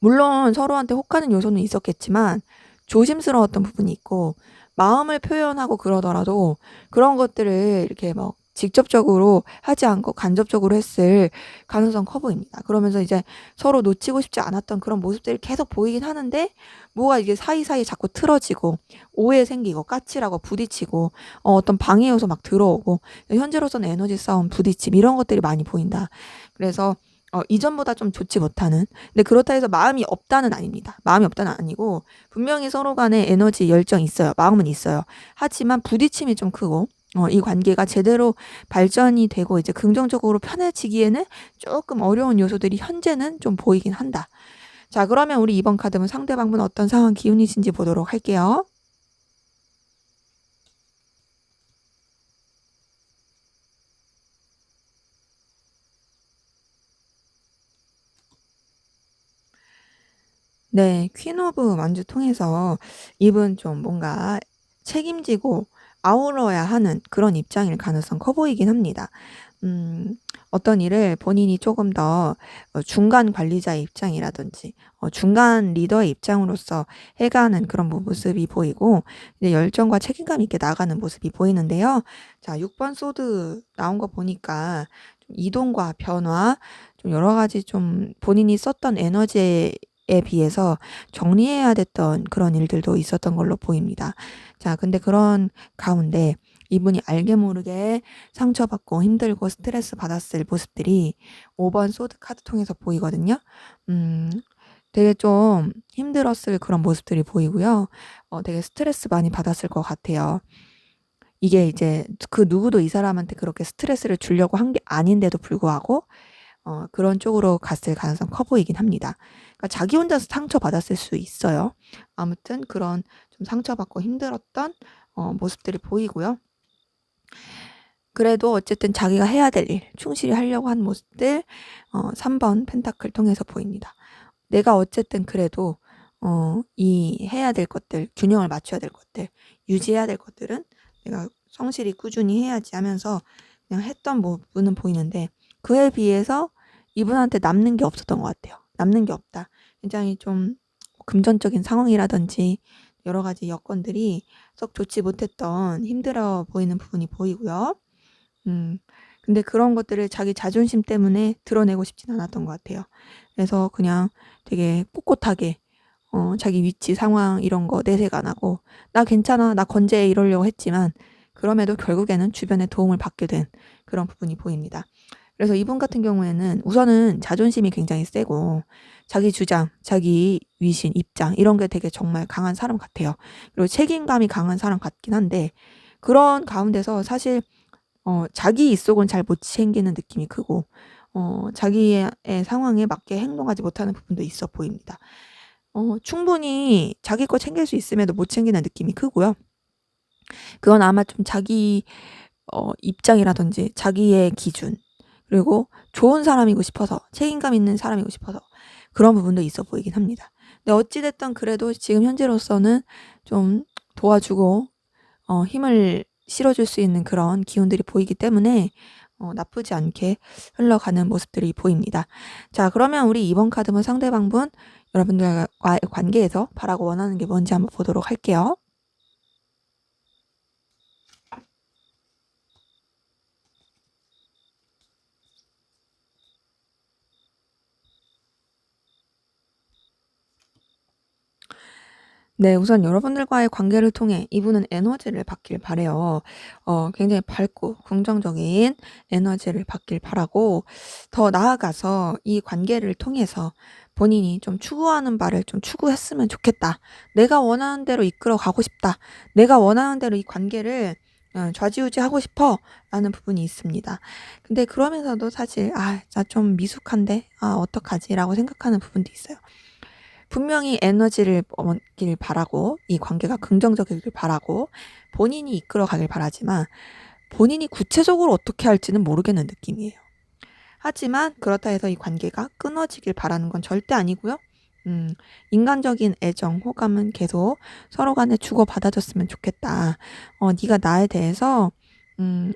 [SPEAKER 1] 물론 서로한테 혹하는 요소는 있었겠지만 조심스러웠던 부분이 있고 마음을 표현하고 그러더라도 그런 것들을 이렇게 막 직접적으로 하지 않고 간접적으로 했을 가능성 커 보입니다. 그러면서 이제 서로 놓치고 싶지 않았던 그런 모습들이 계속 보이긴 하는데 뭐가 이게 사이사이 자꾸 틀어지고 오해 생기고 까칠하고 부딪히고 어떤 방해 요소 막 들어오고 현재로서는 에너지 싸움 부딪힘 이런 것들이 많이 보인다. 그래서 이전보다 좀 좋지 못하는. 근데 그렇다 해서 마음이 없다는 아닙니다. 마음이 없다는 아니고 분명히 서로 간에 에너지 열정이 있어요. 마음은 있어요. 하지만 부딪힘이 좀 크고 이 관계가 제대로 발전이 되고 이제 긍정적으로 편해지기에는 조금 어려운 요소들이 현재는 좀 보이긴 한다. 자, 그러면 우리 이번 카드는 상대방분 어떤 상황 기운이신지 보도록 할게요. 네, 퀸 오브 완주 통해서 이분 좀 뭔가 책임지고 아우러야 하는 그런 입장일 가능성 커 보이긴 합니다. 어떤 일을 본인이 조금 더 중간 관리자의 입장이라든지 중간 리더의 입장으로서 해가는 그런 모습이 보이고 이제 열정과 책임감 있게 나가는 모습이 보이는데요. 자, 6번 소드 나온 거 보니까 좀 이동과 변화, 좀 여러 가지 좀 본인이 썼던 에너지에 비해서 정리해야 됐던 그런 일들도 있었던 걸로 보입니다. 자, 근데 그런 가운데 이분이 알게 모르게 상처받고 힘들고 스트레스 받았을 모습들이 5번 소드 카드 통해서 보이거든요. 음, 되게 좀 힘들었을 그런 모습들이 보이고요. 되게 스트레스 많이 받았을 것 같아요. 이게 이제 그 누구도 이 사람한테 그렇게 스트레스를 주려고 한 게 아닌데도 불구하고 그런 쪽으로 갔을 가능성 커 보이긴 합니다. 그러니까 자기 혼자서 상처받았을 수 있어요. 아무튼 그런 좀 상처받고 힘들었던 모습들이 보이고요. 그래도 어쨌든 자기가 해야 될 일, 충실히 하려고 한 모습들 3번 펜타클 통해서 보입니다. 내가 어쨌든 그래도 이 해야 될 것들, 균형을 맞춰야 될 것들, 유지해야 될 것들은 내가 성실히 꾸준히 해야지 하면서 그냥 했던 부분은 보이는데 그에 비해서 이분한테 남는 게 없었던 것 같아요. 남는 게 없다. 굉장히 좀 금전적인 상황이라든지 여러 가지 여건들이 썩 좋지 못했던 힘들어 보이는 부분이 보이고요. 근데 그런 것들을 자기 자존심 때문에 드러내고 싶진 않았던 것 같아요. 그래서 그냥 되게 꼿꼿하게 자기 위치, 상황 이런 거 내색 안 하고 나 괜찮아, 나 건재해 이러려고 했지만 그럼에도 결국에는 주변의 도움을 받게 된 그런 부분이 보입니다. 그래서 이분 같은 경우에는 우선은 자존심이 굉장히 세고 자기 주장, 자기 위신, 입장 이런 게 되게 정말 강한 사람 같아요. 그리고 책임감이 강한 사람 같긴 한데 그런 가운데서 사실 자기 입속은 잘 못 챙기는 느낌이 크고 자기의 상황에 맞게 행동하지 못하는 부분도 있어 보입니다. 충분히 자기 거 챙길 수 있음에도 못 챙기는 느낌이 크고요. 그건 아마 좀 자기 입장이라든지 자기의 기준 그리고 좋은 사람이고 싶어서 책임감 있는 사람이고 싶어서 그런 부분도 있어 보이긴 합니다. 근데 어찌 됐든 그래도 지금 현재로서는 좀 도와주고 힘을 실어줄 수 있는 그런 기운들이 보이기 때문에 나쁘지 않게 흘러가는 모습들이 보입니다. 자, 그러면 우리 이번 카드문 상대방분 여러분들과의 관계에서 바라고 원하는 게 뭔지 한번 보도록 할게요. 네, 우선 여러분들과의 관계를 통해 이분은 에너지를 받길 바래요. 굉장히 밝고 긍정적인 에너지를 받길 바라고 더 나아가서 이 관계를 통해서 본인이 좀 추구하는 바를 좀 추구했으면 좋겠다. 내가 원하는 대로 이끌어 가고 싶다. 내가 원하는 대로 이 관계를 좌지우지하고 싶어 라는 부분이 있습니다. 근데 그러면서도 사실 나 좀 미숙한데 어떡하지 라고 생각하는 부분도 있어요. 분명히 에너지를 얻길 바라고 이 관계가 긍정적이길 바라고 본인이 이끌어 가길 바라지만 본인이 구체적으로 어떻게 할지는 모르겠는 느낌이에요. 하지만 그렇다 해서 이 관계가 끊어지길 바라는 건 절대 아니고요. 인간적인 애정, 호감은 계속 서로 간에 주고받아줬으면 좋겠다. 네가 나에 대해서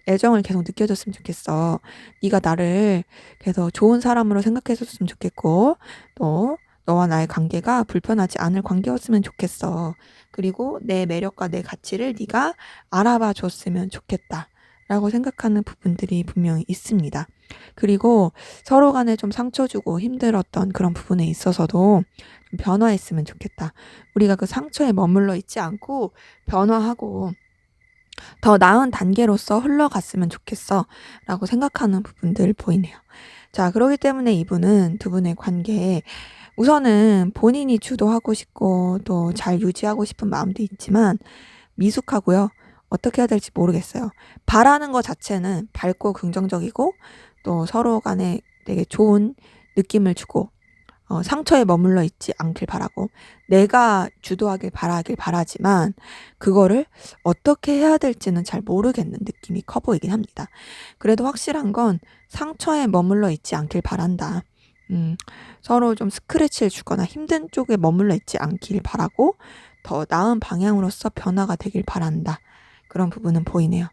[SPEAKER 1] 애정을 계속 느껴줬으면 좋겠어. 네가 나를 계속 좋은 사람으로 생각해줬으면 좋겠고 또 너와 나의 관계가 불편하지 않을 관계였으면 좋겠어. 그리고 내 매력과 내 가치를 네가 알아봐 줬으면 좋겠다. 라고 생각하는 부분들이 분명히 있습니다. 그리고 서로 간에 좀 상처 주고 힘들었던 그런 부분에 있어서도 좀 변화했으면 좋겠다. 우리가 그 상처에 머물러 있지 않고 변화하고 더 나은 단계로서 흘러갔으면 좋겠어. 라고 생각하는 부분들 보이네요. 자, 그렇기 때문에 이분은 두 분의 관계에 우선은 본인이 주도하고 싶고 또 잘 유지하고 싶은 마음도 있지만 미숙하고요. 어떻게 해야 될지 모르겠어요. 바라는 것 자체는 밝고 긍정적이고 또 서로 간에 되게 좋은 느낌을 주고 상처에 머물러 있지 않길 바라고 내가 주도하길 바라지만 그거를 어떻게 해야 될지는 잘 모르겠는 느낌이 커 보이긴 합니다. 그래도 확실한 건 상처에 머물러 있지 않길 바란다. 서로 좀 스크래치를 주거나 힘든 쪽에 머물러 있지 않길 바라고 더 나은 방향으로서 변화가 되길 바란다. 그런 부분은 보이네요.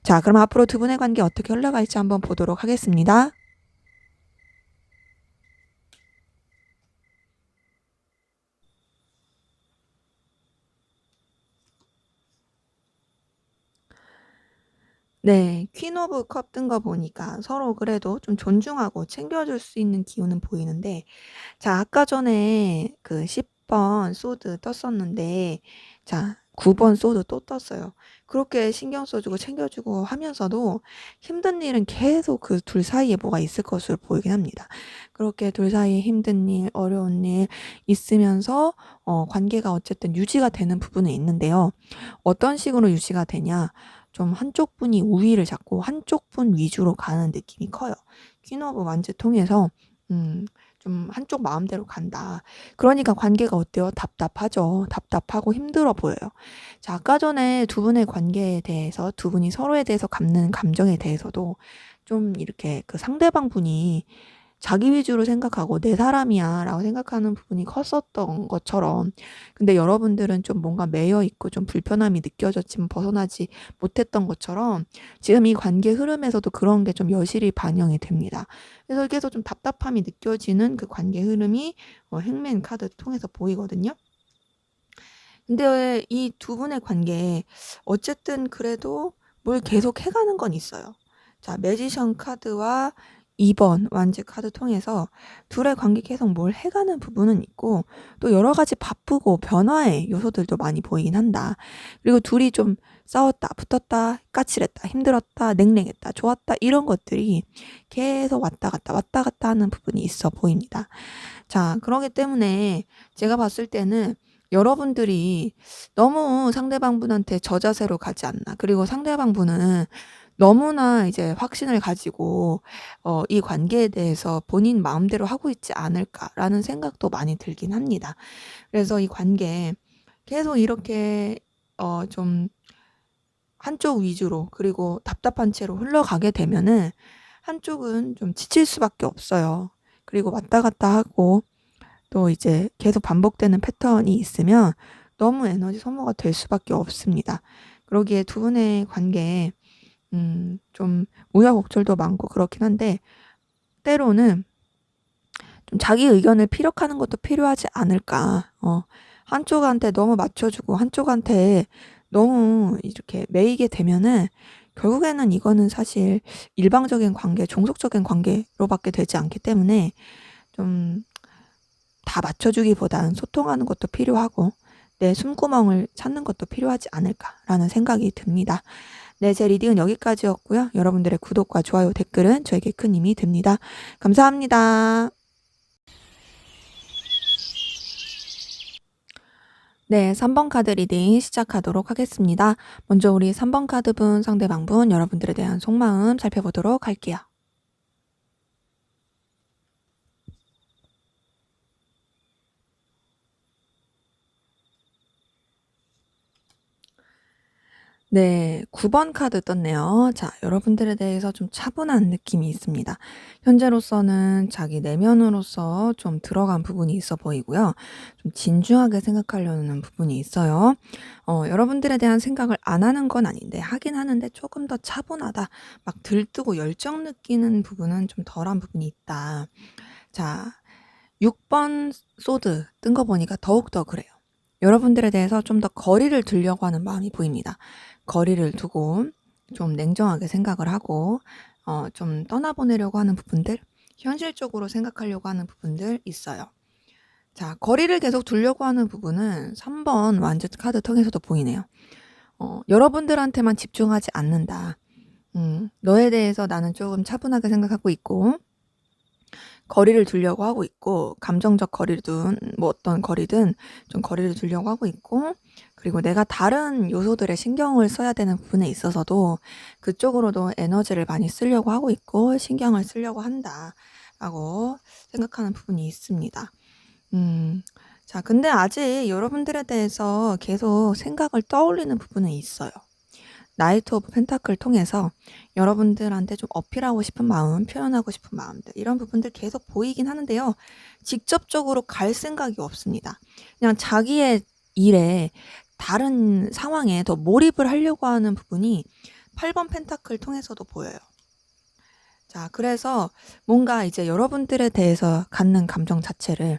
[SPEAKER 1] 자, 그럼 앞으로 두 분의 관계 어떻게 흘러갈지 한번 보도록 하겠습니다. 네. 퀸 오브 컵 뜬 거 보니까 서로 그래도 좀 존중하고 챙겨줄 수 있는 기운은 보이는데, 자 아까 전에 그 10번 소드 떴었는데 자 9번 소드 또 떴어요. 그렇게 신경 써 주고 챙겨 주고 하면서도 힘든 일은 계속 그 둘 사이에 뭐가 있을 것으로 보이긴 합니다. 그렇게 둘 사이에 힘든 일, 어려운 일 있으면서 관계가 어쨌든 유지가 되는 부분은 있는데요. 어떤 식으로 유지가 되냐? 좀 한쪽 분이 우위를 잡고 한쪽 분 위주로 가는 느낌이 커요. 퀸 오브 완즈 통해서 좀 한쪽 마음대로 간다. 그러니까 관계가 어때요? 답답하죠. 답답하고 힘들어 보여요. 자, 아까 전에 두 분의 관계에 대해서 두 분이 서로에 대해서 갖는 감정에 대해서도 좀 이렇게 그 상대방 분이 자기 위주로 생각하고 내 사람이야 라고 생각하는 부분이 컸었던 것처럼, 근데 여러분들은 좀 뭔가 매여 있고 좀 불편함이 느껴졌지만 벗어나지 못했던 것처럼 지금 이 관계 흐름에서도 그런 게 좀 여실히 반영이 됩니다. 그래서 계속 좀 답답함이 느껴지는 그 관계 흐름이 행맨 카드 통해서 보이거든요. 근데 이 두 분의 관계에 어쨌든 그래도 뭘 계속 해가는 건 있어요. 자, 매지션 카드와 2번 완즈 카드 통해서 둘의 관계 계속 뭘 해가는 부분은 있고, 또 여러 가지 바쁘고 변화의 요소들도 많이 보이긴 한다. 그리고 둘이 좀 싸웠다, 붙었다, 까칠했다, 힘들었다, 냉랭했다, 좋았다, 이런 것들이 계속 왔다 갔다 하는 부분이 있어 보입니다. 자, 그러기 때문에 제가 봤을 때는 여러분들이 너무 상대방 분한테 저자세로 가지 않나. 그리고 상대방 분은 너무나 이제 확신을 가지고 이 관계에 대해서 본인 마음대로 하고 있지 않을까라는 생각도 많이 들긴 합니다. 그래서 이 관계 계속 이렇게 좀 한쪽 위주로 그리고 답답한 채로 흘러가게 되면은 한쪽은 좀 지칠 수밖에 없어요. 그리고 왔다 갔다 하고 또 이제 계속 반복되는 패턴이 있으면 너무 에너지 소모가 될 수밖에 없습니다. 그러기에 두 분의 관계에 좀 우여곡절도 많고 그렇긴 한데, 때로는 좀 자기 의견을 피력하는 것도 필요하지 않을까. 한쪽한테 너무 맞춰주고 한쪽한테 너무 이렇게 매이게 되면은 결국에는 이거는 사실 일방적인 관계, 종속적인 관계로밖에 되지 않기 때문에 좀 다 맞춰주기보다는 소통하는 것도 필요하고 내 숨구멍을 찾는 것도 필요하지 않을까라는 생각이 듭니다. 네, 제 리딩은 여기까지였고요. 여러분들의 구독과 좋아요, 댓글은 저에게 큰 힘이 됩니다. 감사합니다. 네, 3번 카드 리딩 시작하도록 하겠습니다. 먼저 우리 3번 카드분, 상대방분, 여러분들에 대한 속마음 살펴보도록 할게요. 네, 9번 카드 떴네요. 자, 여러분들에 대해서 좀 차분한 느낌이 있습니다. 현재로서는 자기 내면으로서 좀 들어간 부분이 있어 보이고요. 좀 진중하게 생각하려는 부분이 있어요. 여러분들에 대한 생각을 안 하는 건 아닌데, 하긴 하는데 조금 더 차분하다, 막 들뜨고 열정 느끼는 부분은 좀 덜한 부분이 있다. 자, 6번 소드 뜬 거 보니까 더욱더 그래요. 여러분들에 대해서 좀 더 거리를 두려고 하는 마음이 보입니다. 거리를 두고 좀 냉정하게 생각을 하고 좀 떠나보내려고 하는 부분들, 현실적으로 생각하려고 하는 부분들 있어요. 자, 거리를 계속 두려고 하는 부분은 3번 완즈 카드 통해서도 보이네요. 여러분들한테만 집중하지 않는다. 너에 대해서 나는 조금 차분하게 생각하고 있고 거리를 두려고 하고 있고, 감정적 거리든 뭐 어떤 거리든 좀 거리를 두려고 하고 있고, 그리고 내가 다른 요소들에 신경을 써야 되는 부분에 있어서도 그쪽으로도 에너지를 많이 쓰려고 하고 있고 신경을 쓰려고 한다라고 생각하는 부분이 있습니다. 자, 근데 아직 여러분들에 대해서 계속 생각을 떠올리는 부분은 있어요. 나이트 오브 펜타클 통해서 여러분들한테 좀 어필하고 싶은 마음, 표현하고 싶은 마음들, 이런 부분들 계속 보이긴 하는데요. 직접적으로 갈 생각이 없습니다. 그냥 자기의 일에, 다른 상황에 더 몰입을 하려고 하는 부분이 8번 펜타클 통해서도 보여요. 자, 그래서 뭔가 이제 여러분들에 대해서 갖는 감정 자체를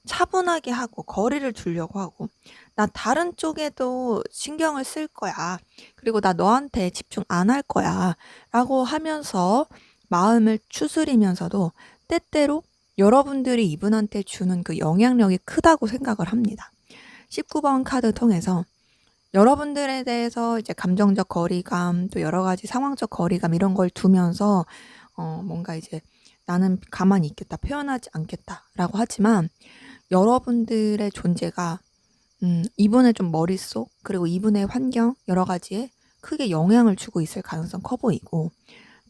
[SPEAKER 1] 차분하게 하고 거리를 두려고 하고 나 다른 쪽에도 신경을 쓸 거야. 그리고 나 너한테 집중 안 할 거야. 라고 하면서 마음을 추스리면서도 때때로 여러분들이 이분한테 주는 그 영향력이 크다고 생각을 합니다. 19번 카드 통해서 여러분들에 대해서 이제 감정적 거리감, 또 여러 가지 상황적 거리감 이런 걸 두면서 뭔가 이제 나는 가만히 있겠다, 표현하지 않겠다라고 하지만 여러분들의 존재가 이분의 좀 머릿속 그리고 이분의 환경 여러 가지에 크게 영향을 주고 있을 가능성 커 보이고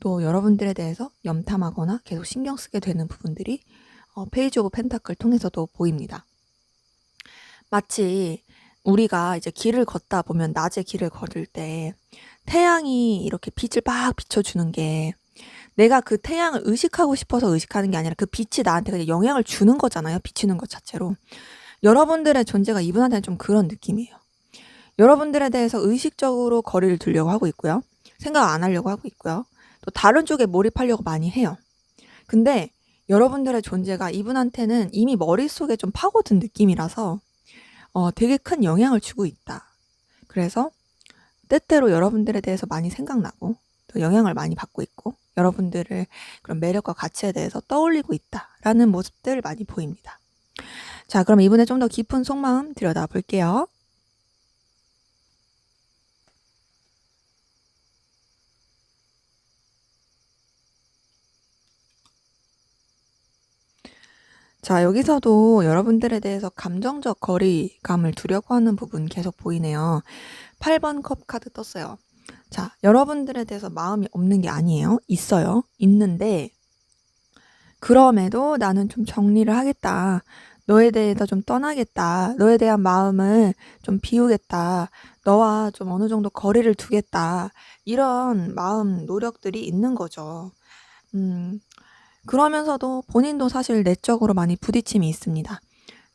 [SPEAKER 1] 또 여러분들에 대해서 염탐하거나 계속 신경 쓰게 되는 부분들이 페이지 오브 펜타클 통해서도 보입니다. 마치 우리가 이제 길을 걷다 보면 낮에 길을 걸을 때 태양이 이렇게 빛을 막 비춰주는 게 내가 그 태양을 의식하고 싶어서 의식하는 게 아니라 그 빛이 나한테 그냥 영향을 주는 거잖아요. 비치는 것 자체로. 여러분들의 존재가 이분한테는 좀 그런 느낌이에요. 여러분들에 대해서 의식적으로 거리를 두려고 하고 있고요. 생각 안 하려고 하고 있고요. 또 다른 쪽에 몰입하려고 많이 해요. 근데 여러분들의 존재가 이분한테는 이미 머릿속에 좀 파고든 느낌이라서 되게 큰 영향을 주고 있다. 그래서 때때로 여러분들에 대해서 많이 생각나고 또 영향을 많이 받고 있고 여러분들의 그런 매력과 가치에 대해서 떠올리고 있다라는 모습들 많이 보입니다. 자, 그럼 이분의 좀 더 깊은 속마음 들여다 볼게요. 자, 여기서도 여러분들에 대해서 감정적 거리감을 두려고 하는 부분 계속 보이네요. 8번 컵 카드 떴어요. 자, 여러분들에 대해서 마음이 없는 게 아니에요. 있어요. 있는데 그럼에도 나는 좀 정리를 하겠다. 너에 대해서 좀 떠나겠다. 너에 대한 마음을 좀 비우겠다. 너와 좀 어느 정도 거리를 두겠다. 이런 마음 노력들이 있는 거죠. 그러면서도 본인도 사실 내적으로 많이 부딪힘이 있습니다.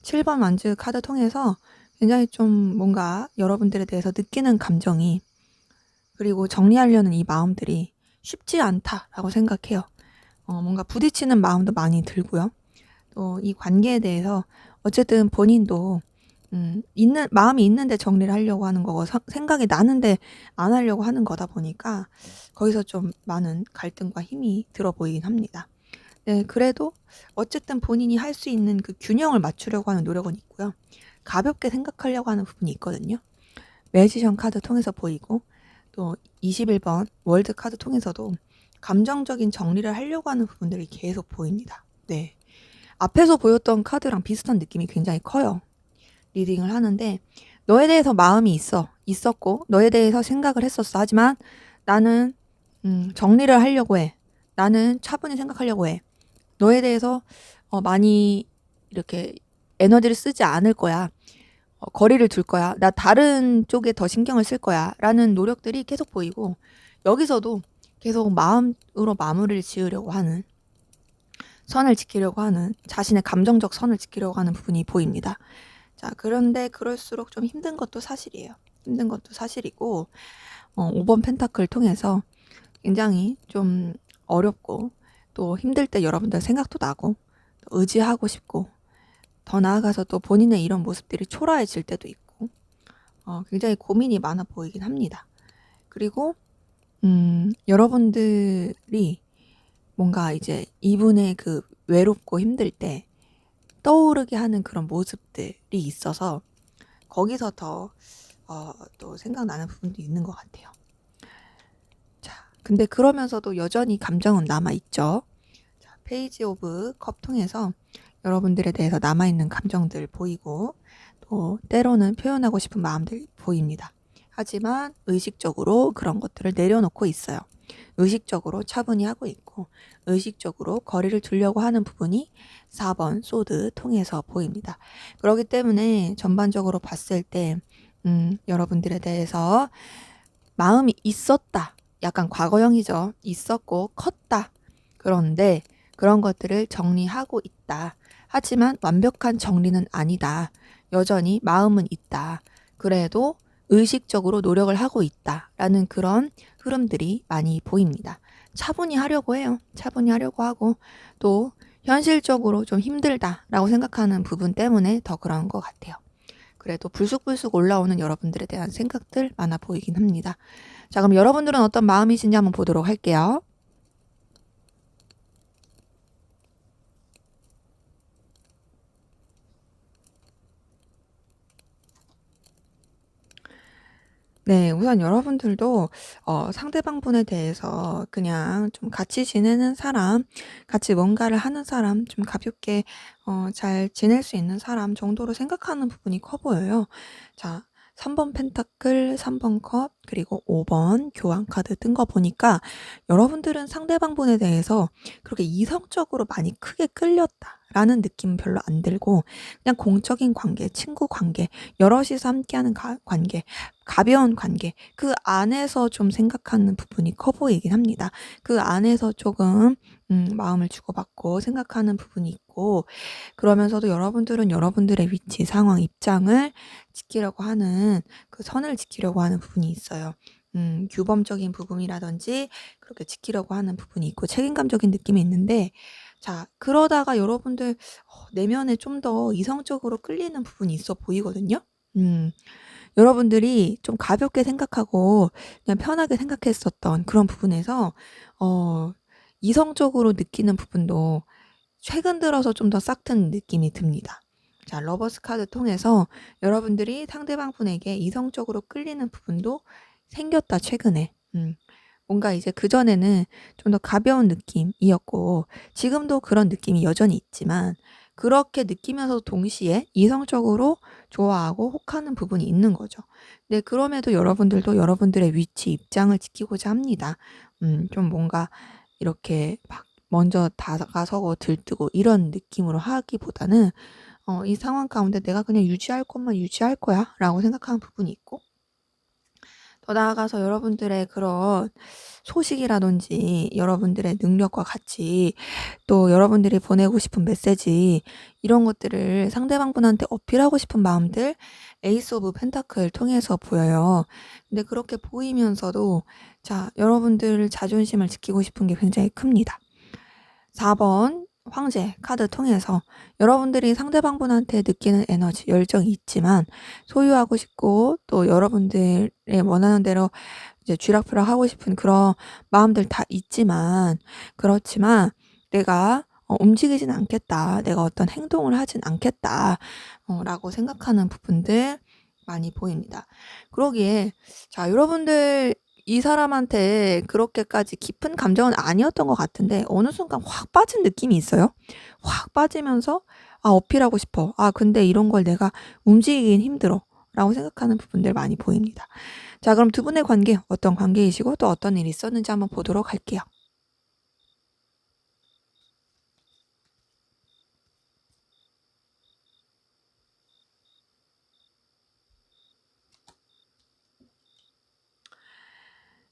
[SPEAKER 1] 7번 완즈 카드 통해서 굉장히 좀 뭔가 여러분들에 대해서 느끼는 감정이 그리고 정리하려는 이 마음들이 쉽지 않다라고 생각해요. 뭔가 부딪히는 마음도 많이 들고요. 또 이 관계에 대해서 어쨌든 본인도 마음이 있는데 정리를 하려고 하는 거고 생각이 나는데 안 하려고 하는 거다 보니까 거기서 좀 많은 갈등과 힘이 들어 보이긴 합니다. 네, 그래도 어쨌든 본인이 할 수 있는 그 균형을 맞추려고 하는 노력은 있고요. 가볍게 생각하려고 하는 부분이 있거든요. 매지션 카드 통해서 보이고 또 21번 월드 카드 통해서도 감정적인 정리를 하려고 하는 부분들이 계속 보입니다. 네. 앞에서 보였던 카드랑 비슷한 느낌이 굉장히 커요. 리딩을 하는데 너에 대해서 마음이 있었고 너에 대해서 생각을 했었어. 하지만 나는 정리를 하려고 해. 나는 차분히 생각하려고 해. 너에 대해서 많이 이렇게 에너지를 쓰지 않을 거야. 거리를 둘 거야. 나 다른 쪽에 더 신경을 쓸 거야. 라는 노력들이 계속 보이고 여기서도 계속 마음으로 마무리를 지으려고 하는 선을 지키려고 하는 자신의 감정적 선을 지키려고 하는 부분이 보입니다. 자, 그런데 그럴수록 좀 힘든 것도 사실이에요. 힘든 것도 사실이고 5번 펜타클 통해서 굉장히 좀 어렵고 또 힘들 때 여러분들 생각도 나고 또 의지하고 싶고 더 나아가서 또 본인의 이런 모습들이 초라해질 때도 있고 굉장히 고민이 많아 보이긴 합니다. 그리고 여러분들이 뭔가 이제 이분의 그 외롭고 힘들 때 떠오르게 하는 그런 모습들이 있어서 거기서 더 또 생각나는 부분도 있는 것 같아요. 자, 근데 그러면서도 여전히 감정은 남아있죠. 자, 페이지 오브 컵 통해서 여러분들에 대해서 남아있는 감정들 보이고 또 때로는 표현하고 싶은 마음들 보입니다. 하지만 의식적으로 그런 것들을 내려놓고 있어요. 의식적으로 차분히 하고 있고 의식적으로 거리를 두려고 하는 부분이 4번 소드 통해서 보입니다. 그렇기 때문에 전반적으로 봤을 때 여러분들에 대해서 마음이 있었다. 약간 과거형이죠. 있었고 컸다. 그런데 그런 것들을 정리하고 있다. 하지만 완벽한 정리는 아니다. 여전히 마음은 있다. 그래도 의식적으로 노력을 하고 있다라는 그런 흐름들이 많이 보입니다. 차분히 하려고 해요. 차분히 하려고 하고 또 현실적으로 좀 힘들다라고 생각하는 부분 때문에 더 그런 것 같아요. 그래도 불쑥불쑥 올라오는 여러분들에 대한 생각들 많아 보이긴 합니다. 자, 그럼 여러분들은 어떤 마음이신지 한번 보도록 할게요. 네. 우선 여러분들도 상대방 분에 대해서 그냥 좀 같이 지내는 사람, 같이 뭔가를 하는 사람, 좀 가볍게 잘 지낼 수 있는 사람 정도로 생각하는 부분이 커 보여요. 자, 3번 펜타클, 3번 컵, 그리고 5번 교환 카드 뜬 거 보니까 여러분들은 상대방 분에 대해서 그렇게 이성적으로 많이 크게 끌렸다라는 느낌은 별로 안 들고, 그냥 공적인 관계, 친구 관계, 여럿이서 함께하는 관계, 가벼운 관계, 그 안에서 좀 생각하는 부분이 커 보이긴 합니다. 그 안에서 조금 마음을 주고받고 생각하는 부분이 있고, 그러면서도 여러분들은 여러분들의 위치, 상황, 입장을 지키려고 하는, 그 선을 지키려고 하는 부분이 있어요. 규범적인 부분이라든지 그렇게 지키려고 하는 부분이 있고 책임감적인 느낌이 있는데, 자, 그러다가 여러분들 내면에 좀 더 이성적으로 끌리는 부분이 있어 보이거든요. 음. 여러분들이 좀 가볍게 생각하고 그냥 편하게 생각했었던 그런 부분에서 어 이성적으로 느끼는 부분도 최근 들어서 좀 더 싹 튼 느낌이 듭니다. 자, 러버스 카드 통해서 여러분들이 상대방 분에게 이성적으로 끌리는 부분도 생겼다, 최근에. 뭔가 이제 그전에는 좀 더 가벼운 느낌이었고 지금도 그런 느낌이 여전히 있지만, 그렇게 느끼면서도 동시에 이성적으로 좋아하고 혹하는 부분이 있는 거죠. 네, 그럼에도 여러분들도 여러분들의 위치, 입장을 지키고자 합니다. 좀 뭔가 이렇게 막 먼저 다가서고 들뜨고 이런 느낌으로 하기보다는 이 상황 가운데 '내가 그냥 유지할 것만 유지할 거야.'라고 생각하는 부분이 있고, 더 나아가서 여러분들의 그런 소식이라든지 여러분들의 능력과 같이, 또 여러분들이 보내고 싶은 메시지, 이런 것들을 상대방 분한테 어필하고 싶은 마음들 에이스 오브 펜타클 통해서 보여요. 근데 그렇게 보이면서도, 자, 여러분들 자존심을 지키고 싶은 게 굉장히 큽니다. 4번 황제 카드 통해서 여러분들이 상대방 분한테 느끼는 에너지, 열정이 있지만 소유하고 싶고, 또 여러분들의 원하는 대로 이제 쥐락펴락 하고 싶은 그런 마음들 다 있지만, 그렇지만 '내가 움직이진 않겠다. 내가 어떤 행동을 하진 않겠다.' 라고 생각하는 부분들 많이 보입니다. 그러기에, 자, 여러분들 이 사람한테 그렇게까지 깊은 감정은 아니었던 것 같은데 어느 순간 확 빠진 느낌이 있어요. 확 빠지면서 '아, 어필하고 싶어. 아, 근데 이런 걸 내가 움직이긴 힘들어.'라고 생각하는 부분들 많이 보입니다. 자, 그럼 두 분의 관계 어떤 관계이시고 또 어떤 일이 있었는지 한번 보도록 할게요.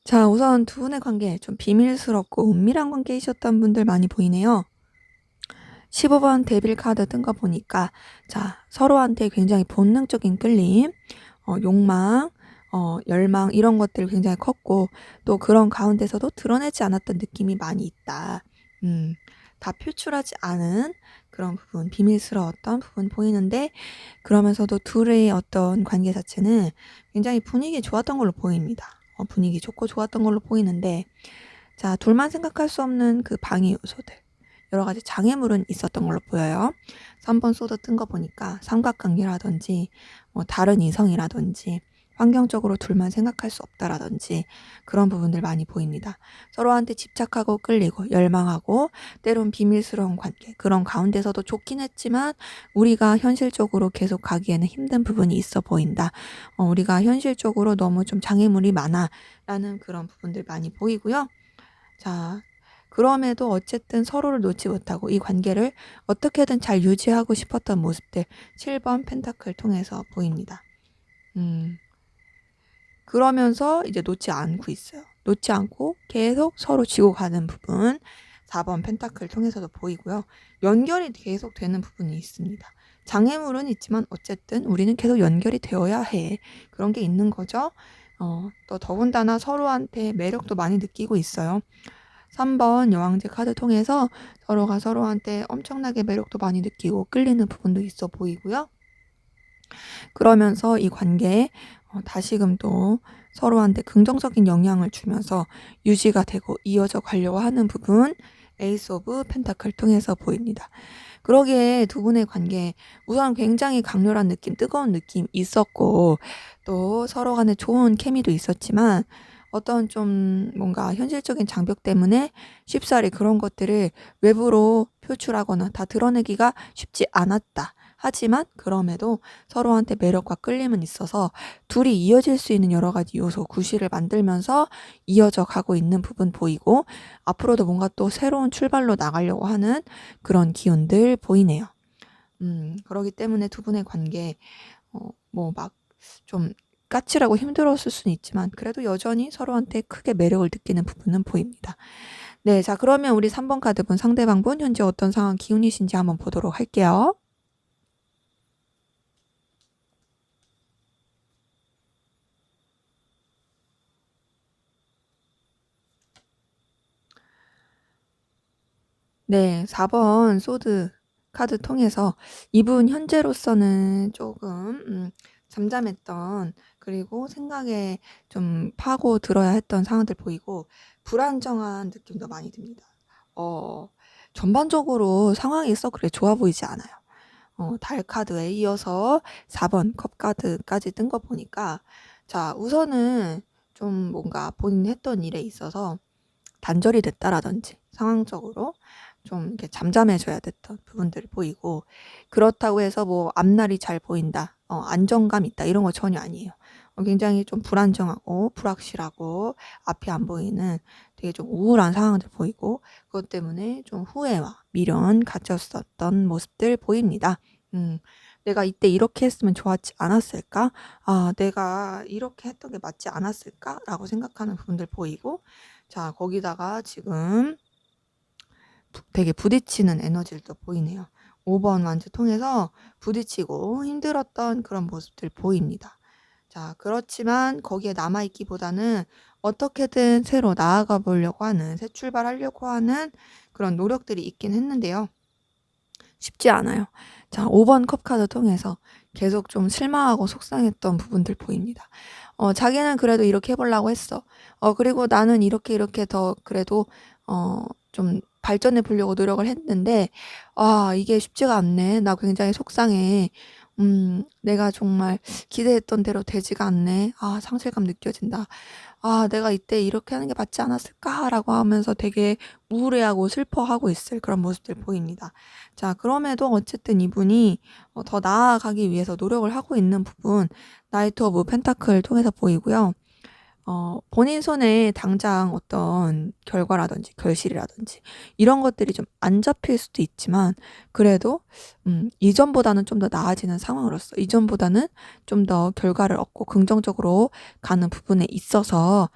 [SPEAKER 1] 자, 우선 두 분의 관계 좀 비밀스럽고 은밀한 관계이셨던 분들 많이 보이네요. 15번 데빌 카드 뜬 거 보니까, 자, 서로한테 굉장히 본능적인 끌림, 욕망, 열망, 이런 것들이 굉장히 컸고, 또 그런 가운데서도 드러내지 않았던 느낌이 많이 있다. 음, 다 표출하지 않은 그런 부분, 비밀스러웠던 부분 보이는데, 그러면서도 둘의 어떤 관계 자체는 굉장히 분위기 좋았던 걸로 보입니다. 분위기 좋고 좋았던 걸로 보이는데, 자, 둘만 생각할 수 없는 그 방해 요소들, 여러 가지 장애물은 있었던 걸로 보여요. 3번 소드 뜬 거 보니까 삼각관계라든지 다른 이성이라든지 환경적으로 둘만 생각할 수 없다라든지 그런 부분들 많이 보입니다. 서로한테 집착하고 끌리고 열망하고 때론 비밀스러운 관계, 그런 가운데서도 좋긴 했지만 우리가 현실적으로 계속 가기에는 힘든 부분이 있어 보인다. 우리가 현실적으로 너무 좀 장애물이 많아 라는 그런 부분들 많이 보이고요. 자, 그럼에도 어쨌든 서로를 놓지 못하고 이 관계를 어떻게든 잘 유지하고 싶었던 모습들 7번 펜타클 통해서 보입니다. 음. 그러면서 이제 놓지 않고 있어요. 놓지 않고 계속 서로 쥐고 가는 부분 4번 펜타클 통해서도 보이고요. 연결이 계속 되는 부분이 있습니다. 장애물은 있지만 어쨌든 우리는 계속 연결이 되어야 해. 그런 게 있는 거죠. 또 더군다나 서로한테 매력도 많이 느끼고 있어요. 3번 여왕제 카드 통해서 서로가 서로한테 엄청나게 매력도 많이 느끼고 끌리는 부분도 있어 보이고요. 그러면서 이 관계에 다시금 또 서로한테 긍정적인 영향을 주면서 유지가 되고 이어져 가려고 하는 부분 에이스 오브 펜타클 통해서 보입니다. 그러기에 두 분의 관계 우선 굉장히 강렬한 느낌, 뜨거운 느낌 있었고 또 서로 간에 좋은 케미도 있었지만 어떤 좀 뭔가 현실적인 장벽 때문에 쉽사리 그런 것들을 외부로 표출하거나 다 드러내기가 쉽지 않았다. 하지만 그럼에도 서로한테 매력과 끌림은 있어서 둘이 이어질 수 있는 여러 가지 요소, 구실을 만들면서 이어져 가고 있는 부분 보이고 앞으로도 뭔가 또 새로운 출발로 나가려고 하는 그런 기운들 보이네요. 그러기 때문에 두 분의 관계 뭐 막 좀 까칠하고 힘들었을 수는 있지만 그래도 여전히 서로한테 크게 매력을 느끼는 부분은 보입니다. 네, 자 그러면 우리 3번 카드분 상대방분 현재 어떤 상황 기운이신지 한번 보도록 할게요. 네, 4번 소드 카드 통해서 이분 현재로서는 조금 잠잠했던 그리고 생각에 좀 파고 들어야 했던 상황들 보이고 불안정한 느낌도 많이 듭니다. 전반적으로 상황이 썩 그래 좋아 보이지 않아요. 달 카드에 이어서 4번 컵 카드까지 뜬 거 보니까 자 우선은 좀 뭔가 본인이 했던 일에 있어서 단절이 됐다라든지 상황적으로 좀 이렇게 잠잠해져야 됐던 부분들이 보이고 그렇다고 해서 뭐 앞날이 잘 보인다, 안정감 있다 이런 거 전혀 아니에요. 굉장히 좀 불안정하고 불확실하고 앞이 안 보이는 되게 좀 우울한 상황들 보이고 그것 때문에 좀 후회와 미련 가졌었던 모습들 보입니다. 내가 이때 이렇게 했으면 좋았지 않았을까? 내가 이렇게 했던 게 맞지 않았을까라고 생각하는 부분들 보이고 자 거기다가 지금 되게 부딪히는 에너지를 또 보이네요. 5번 완주 통해서 부딪히고 힘들었던 그런 모습들 보입니다. 자, 그렇지만 거기에 남아있기보다는 어떻게든 새로 나아가 보려고 하는, 새 출발하려고 하는 그런 노력들이 있긴 했는데요. 쉽지 않아요. 자, 5번 컵 카드 통해서 계속 좀 실망하고 속상했던 부분들 보입니다. 자기는 그래도 이렇게 해보려고 했어. 그리고 나는 이렇게 더 그래도 좀 발전해 보려고 노력을 했는데 이게 쉽지가 않네. 나 굉장히 속상해. 내가 정말 기대했던 대로 되지가 않네. 상실감 느껴진다. 내가 이때 이렇게 하는 게 맞지 않았을까라고 하면서 되게 우울해하고 슬퍼하고 있을 그런 모습들 보입니다. 자, 그럼에도 어쨌든 이분이 더 나아가기 위해서 노력을 하고 있는 부분 나이트 오브 펜타클 통해서 보이고요. 본인 손에 당장 어떤 결과라든지 결실이라든지 이런 것들이 좀 안 잡힐 수도 있지만 그래도 이전보다는 좀 더 나아지는 상황으로서 이전보다는 좀 더 결과를 얻고 긍정적으로 가는 부분에 있어서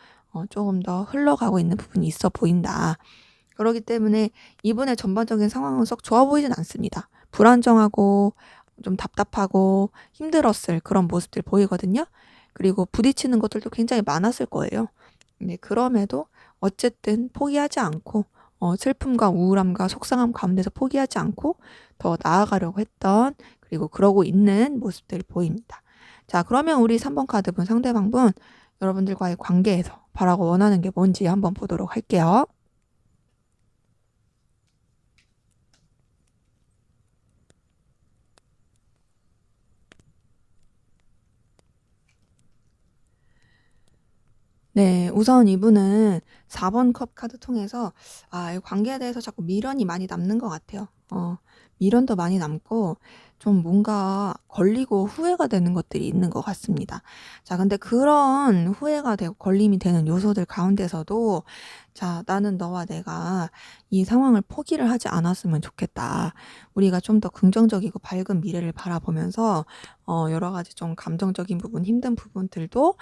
[SPEAKER 1] 조금 더 흘러가고 있는 부분이 있어 보인다. 그렇기 때문에 이분의 전반적인 상황은 썩 좋아 보이진 않습니다. 불안정하고 좀 답답하고 힘들었을 그런 모습들 보이거든요. 그리고 부딪히는 것들도 굉장히 많았을 거예요. 네, 그럼에도 어쨌든 포기하지 않고 슬픔과 우울함과 속상함 가운데서 포기하지 않고 더 나아가려고 했던 그리고 그러고 있는 모습들이 보입니다. 자, 그러면 우리 3번 카드분 상대방분 여러분들과의 관계에서 바라고 원하는 게 뭔지 한번 보도록 할게요. 네, 우선 이분은 4번 컵 카드 통해서 이 관계에 대해서 자꾸 미련이 많이 남는 것 같아요. 미련도 많이 남고 좀 뭔가 걸리고 후회가 되는 것들이 있는 것 같습니다. 자, 근데 그런 후회가 되고 걸림이 되는 요소들 가운데서도 자, 나는 너와 내가 이 상황을 포기를 하지 않았으면 좋겠다. 우리가 좀 더 긍정적이고 밝은 미래를 바라보면서 여러 가지 좀 감정적인 부분, 힘든 부분들도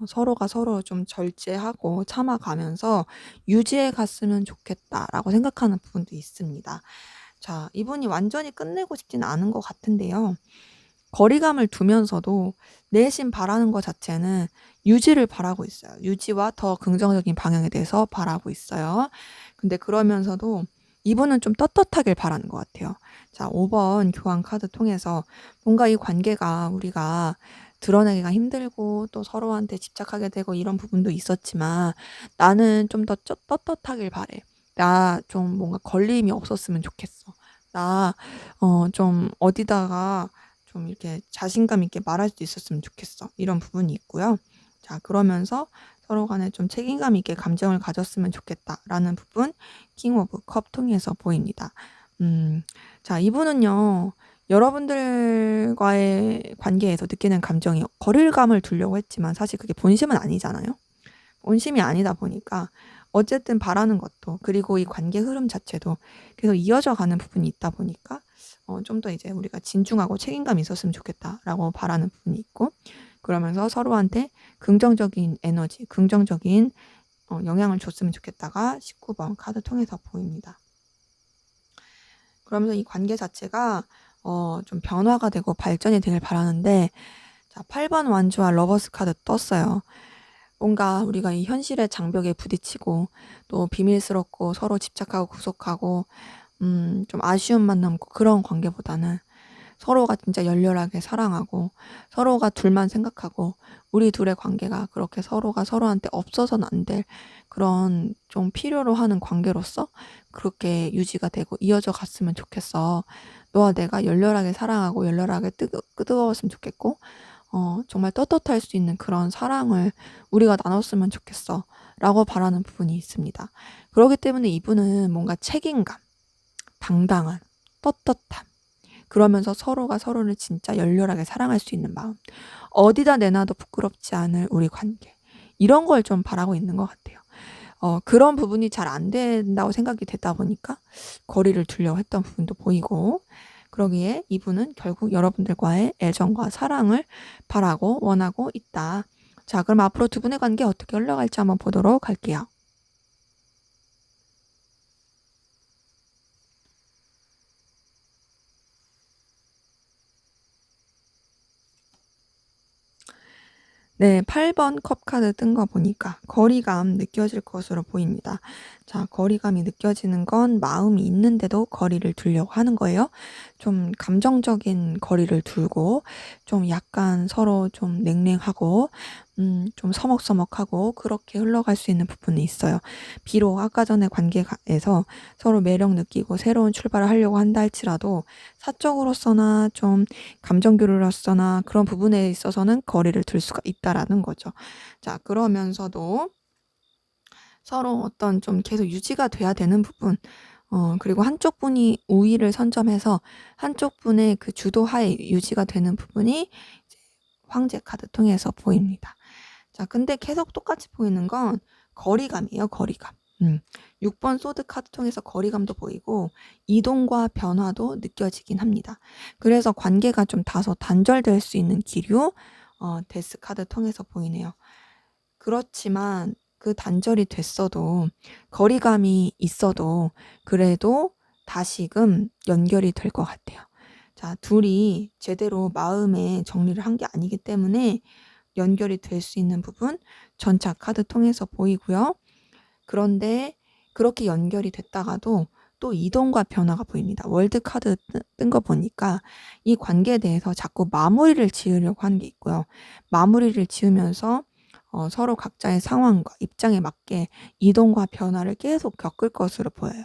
[SPEAKER 1] 서로가 서로 좀 절제하고 참아가면서 유지해 갔으면 좋겠다라고 생각하는 부분도 있습니다. 자, 이분이 완전히 끝내고 싶지는 않은 것 같은데요. 거리감을 두면서도 내심 바라는 것 자체는 유지를 바라고 있어요. 유지와 더 긍정적인 방향에 대해서 바라고 있어요. 근데 그러면서도 이분은 좀 떳떳하길 바라는 것 같아요. 자, 5번 교환 카드 통해서 뭔가 이 관계가 우리가 드러내기가 힘들고 또 서로한테 집착하게 되고 이런 부분도 있었지만 나는 좀 더 떳떳하길 바래. 나 좀 뭔가 걸림이 없었으면 좋겠어. 나 좀 어디다가 좀 이렇게 자신감 있게 말할 수 있었으면 좋겠어. 이런 부분이 있고요. 자, 그러면서 서로 간에 좀 책임감 있게 감정을 가졌으면 좋겠다라는 부분 킹 오브 컵 통해서 보입니다. 자, 이분은요. 여러분들과의 관계에서 느끼는 감정이 거리감을 두려고 했지만 사실 그게 본심은 아니잖아요. 본심이 아니다 보니까 어쨌든 바라는 것도 그리고 이 관계 흐름 자체도 계속 이어져 가는 부분이 있다 보니까 좀 더 이제 우리가 진중하고 책임감이 있었으면 좋겠다라고 바라는 부분이 있고 그러면서 서로한테 긍정적인 에너지, 긍정적인 영향을 줬으면 좋겠다가 19번 카드 통해서 보입니다. 그러면서 이 관계 자체가 좀 변화가 되고 발전이 되길 바라는데 자, 8번 완주와 러버스 카드 떴어요. 뭔가 우리가 이 현실의 장벽에 부딪히고 또 비밀스럽고 서로 집착하고 구속하고 좀 아쉬움만 남고 그런 관계보다는 서로가 진짜 열렬하게 사랑하고 서로가 둘만 생각하고 우리 둘의 관계가 그렇게 서로가 서로한테 없어서는 안 될 그런 좀 필요로 하는 관계로서 그렇게 유지가 되고 이어져 갔으면 좋겠어. 너와 내가 열렬하게 사랑하고 열렬하게 뜨거웠으면 좋겠고 정말 떳떳할 수 있는 그런 사랑을 우리가 나눴으면 좋겠어. 라고 바라는 부분이 있습니다. 그렇기 때문에 이분은 뭔가 책임감, 당당한, 떳떳함, 그러면서 서로가 서로를 진짜 열렬하게 사랑할 수 있는 마음, 어디다 내놔도 부끄럽지 않을 우리 관계, 이런 걸 좀 바라고 있는 것 같아요. 그런 부분이 잘 안 된다고 생각이 되다 보니까 거리를 두려고 했던 부분도 보이고 그러기에 이분은 결국 여러분들과의 애정과 사랑을 바라고 원하고 있다. 자, 그럼 앞으로 두 분의 관계 어떻게 흘러갈지 한번 보도록 할게요. 네, 8번 컵 카드 뜬 거 보니까 거리감 느껴질 것으로 보입니다. 자, 거리감이 느껴지는 건 마음이 있는데도 거리를 두려고 하는 거예요. 좀 감정적인 거리를 두고 좀 약간 서로 좀 냉랭하고 좀 서먹서먹하고 그렇게 흘러갈 수 있는 부분이 있어요. 비록 아까 전에 관계에서 서로 매력 느끼고 새로운 출발을 하려고 한다 할지라도 사적으로서나 좀 감정 교류로서나 그런 부분에 있어서는 거리를 둘 수가 있다라는 거죠. 자, 그러면서도 서로 어떤 좀 계속 유지가 돼야 되는 부분, 그리고 한쪽 분이 우위를 선점해서 한쪽 분의 그 주도하에 유지가 되는 부분이 이제 황제 카드 통해서 보입니다. 자, 근데 계속 똑같이 보이는 건 거리감이에요, 거리감. 6번 소드 카드 통해서 거리감도 보이고 이동과 변화도 느껴지긴 합니다. 그래서 관계가 좀 다소 단절될 수 있는 기류 데스 카드 통해서 보이네요. 그렇지만 그 단절이 됐어도 거리감이 있어도 그래도 다시금 연결이 될 것 같아요. 자, 둘이 제대로 마음의 정리를 한 게 아니기 때문에 연결이 될 수 있는 부분 전차 카드 통해서 보이고요. 그런데 그렇게 연결이 됐다가도 또 이동과 변화가 보입니다. 월드 카드 뜬 거 보니까 이 관계에 대해서 자꾸 마무리를 지으려고 하는 게 있고요. 마무리를 지으면서 서로 각자의 상황과 입장에 맞게 이동과 변화를 계속 겪을 것으로 보여요.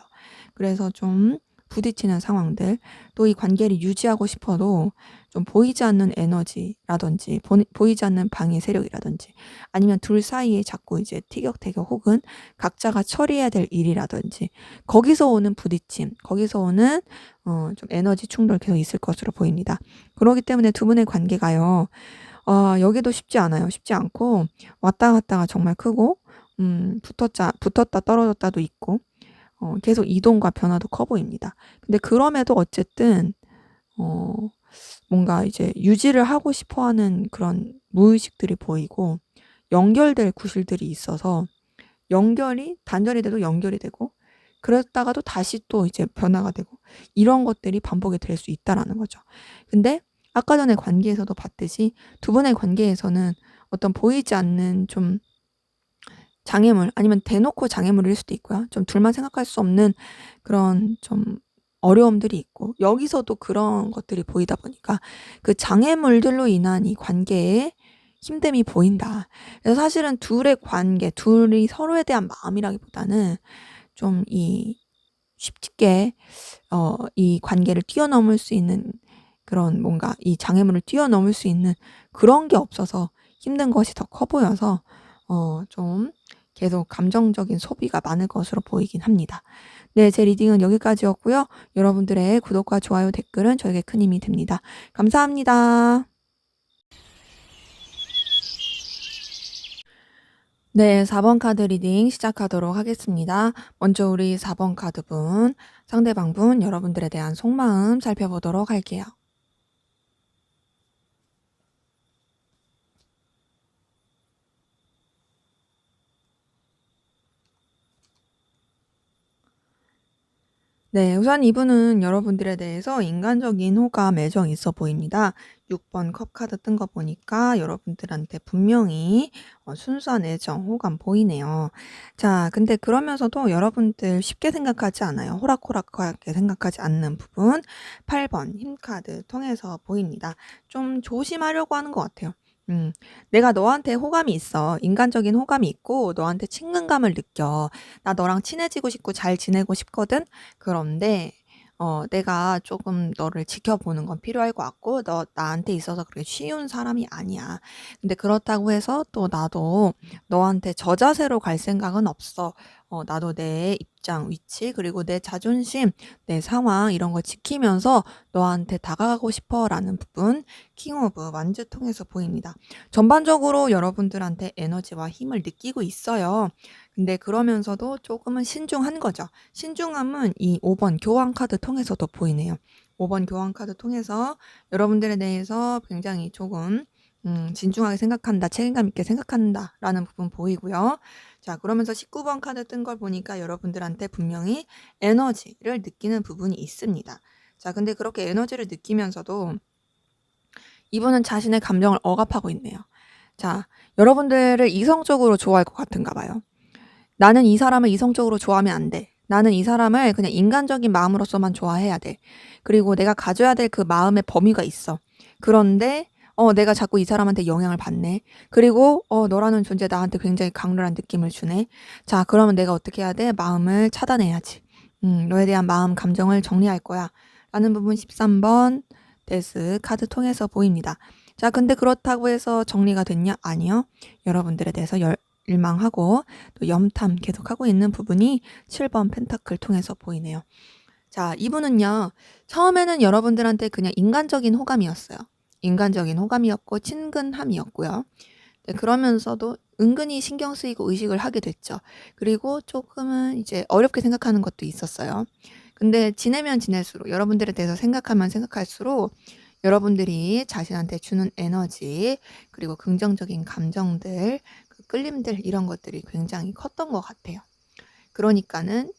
[SPEAKER 1] 그래서 좀 부딪히는 상황들, 또 이 관계를 유지하고 싶어도 좀 보이지 않는 에너지라든지 보이지 않는 방해 세력이라든지 아니면 둘 사이에 자꾸 이제 티격태격 혹은 각자가 처리해야 될 일이라든지 거기서 오는 부딪힘, 거기서 오는 좀 에너지 충돌 계속 있을 것으로 보입니다. 그렇기 때문에 두 분의 관계가요. 여기도 쉽지 않아요. 쉽지 않고 왔다 갔다가 정말 크고 붙었다 떨어졌다도 있고 계속 이동과 변화도 커 보입니다. 근데 그럼에도 어쨌든 뭔가 이제 유지를 하고 싶어 하는 그런 무의식들이 보이고 연결될 구실들이 있어서 단절이 돼도 연결이 되고 그랬다가도 다시 또 이제 변화가 되고 이런 것들이 반복이 될 수 있다라는 거죠. 근데 아까 전에 관계에서도 봤듯이 두 분의 관계에서는 어떤 보이지 않는 좀 장애물 아니면 대놓고 장애물일 수도 있고요. 좀 둘만 생각할 수 없는 그런 좀 어려움들이 있고 여기서도 그런 것들이 보이다 보니까 그 장애물들로 인한 이 관계에 힘듦이 보인다. 그래서 사실은 둘의 관계, 둘이 서로에 대한 마음이라기보다는 좀 이 쉽게 이 관계를 뛰어넘을 수 있는 그런 뭔가 이 장애물을 뛰어넘을 수 있는 그런 게 없어서 힘든 것이 더 커 보여서 좀 계속 감정적인 소비가 많을 것으로 보이긴 합니다. 네, 제 리딩은 여기까지였고요. 여러분들의 구독과 좋아요, 댓글은 저에게 큰 힘이 됩니다. 감사합니다. 네, 4번 카드 리딩 시작하도록 하겠습니다. 먼저 우리 4번 카드분, 상대방분 여러분들에 대한 속마음 살펴보도록 할게요. 네, 우선 이분은 여러분들에 대해서 인간적인 호감, 애정 있어 보입니다. 6번 컵 카드 뜬 거 보니까 여러분들한테 분명히 순수한 애정, 호감 보이네요. 자, 근데 그러면서도 여러분들 쉽게 생각하지 않아요. 호락호락하게 생각하지 않는 부분 8번 힘 카드 통해서 보입니다. 좀 조심하려고 하는 것 같아요. 내가 너한테 호감이 있어. 인간적인 호감이 있고 너한테 친근감을 느껴. 나 너랑 친해지고 싶고 잘 지내고 싶거든. 그런데 내가 조금 너를 지켜보는 건 필요할 것 같고 너 나한테 있어서 그렇게 쉬운 사람이 아니야. 근데 그렇다고 해서 또 나도 너한테 저자세로 갈 생각은 없어. 나도 내 입장, 위치, 그리고 내 자존심, 내 상황 이런 거 지키면서 너한테 다가가고 싶어라는 부분 킹 오브 완즈 통해서 보입니다. 전반적으로 여러분들한테 에너지와 힘을 느끼고 있어요. 근데 그러면서도 조금은 신중한 거죠. 신중함은 이 5번 교환 카드 통해서도 보이네요. 5번 교환 카드 통해서 여러분들에 대해서 굉장히 조금 진중하게 생각한다, 책임감 있게 생각한다라는 부분 보이고요. 자, 그러면서 19번 카드 뜬 걸 보니까 여러분들한테 분명히 에너지를 느끼는 부분이 있습니다. 자, 근데 그렇게 에너지를 느끼면서도 이분은 자신의 감정을 억압하고 있네요. 자, 여러분들을 이성적으로 좋아할 것 같은가 봐요. 나는 이 사람을 이성적으로 좋아하면 안 돼. 나는 이 사람을 그냥 인간적인 마음으로서만 좋아해야 돼. 그리고 내가 가져야 될 그 마음의 범위가 있어. 그런데 내가 자꾸 이 사람한테 영향을 받네. 그리고 너라는 존재 나한테 굉장히 강렬한 느낌을 주네. 자, 그러면 내가 어떻게 해야 돼? 마음을 차단해야지. 너에 대한 마음, 감정을 정리할 거야. 라는 부분 13번 데스 카드 통해서 보입니다. 자, 근데 그렇다고 해서 정리가 됐냐? 아니요. 여러분들에 대해서 일망하고 또 염탐 계속하고 있는 부분이 7번 펜타클 통해서 보이네요. 자, 이분은요. 처음에는 여러분들한테 그냥 인간적인 호감이었어요. 인간적인 호감이었고 친근함이었고요. 네, 그러면서도 은근히 신경 쓰이고 의식을 하게 됐죠. 그리고 조금은 이제 어렵게 생각하는 것도 있었어요. 근데 지내면 지낼수록 여러분들에 대해서 생각하면 생각할수록 여러분들이 자신한테 주는 에너지 그리고 긍정적인 감정들 그 끌림들 이런 것들이 굉장히 컸던 것 같아요. 그러니까는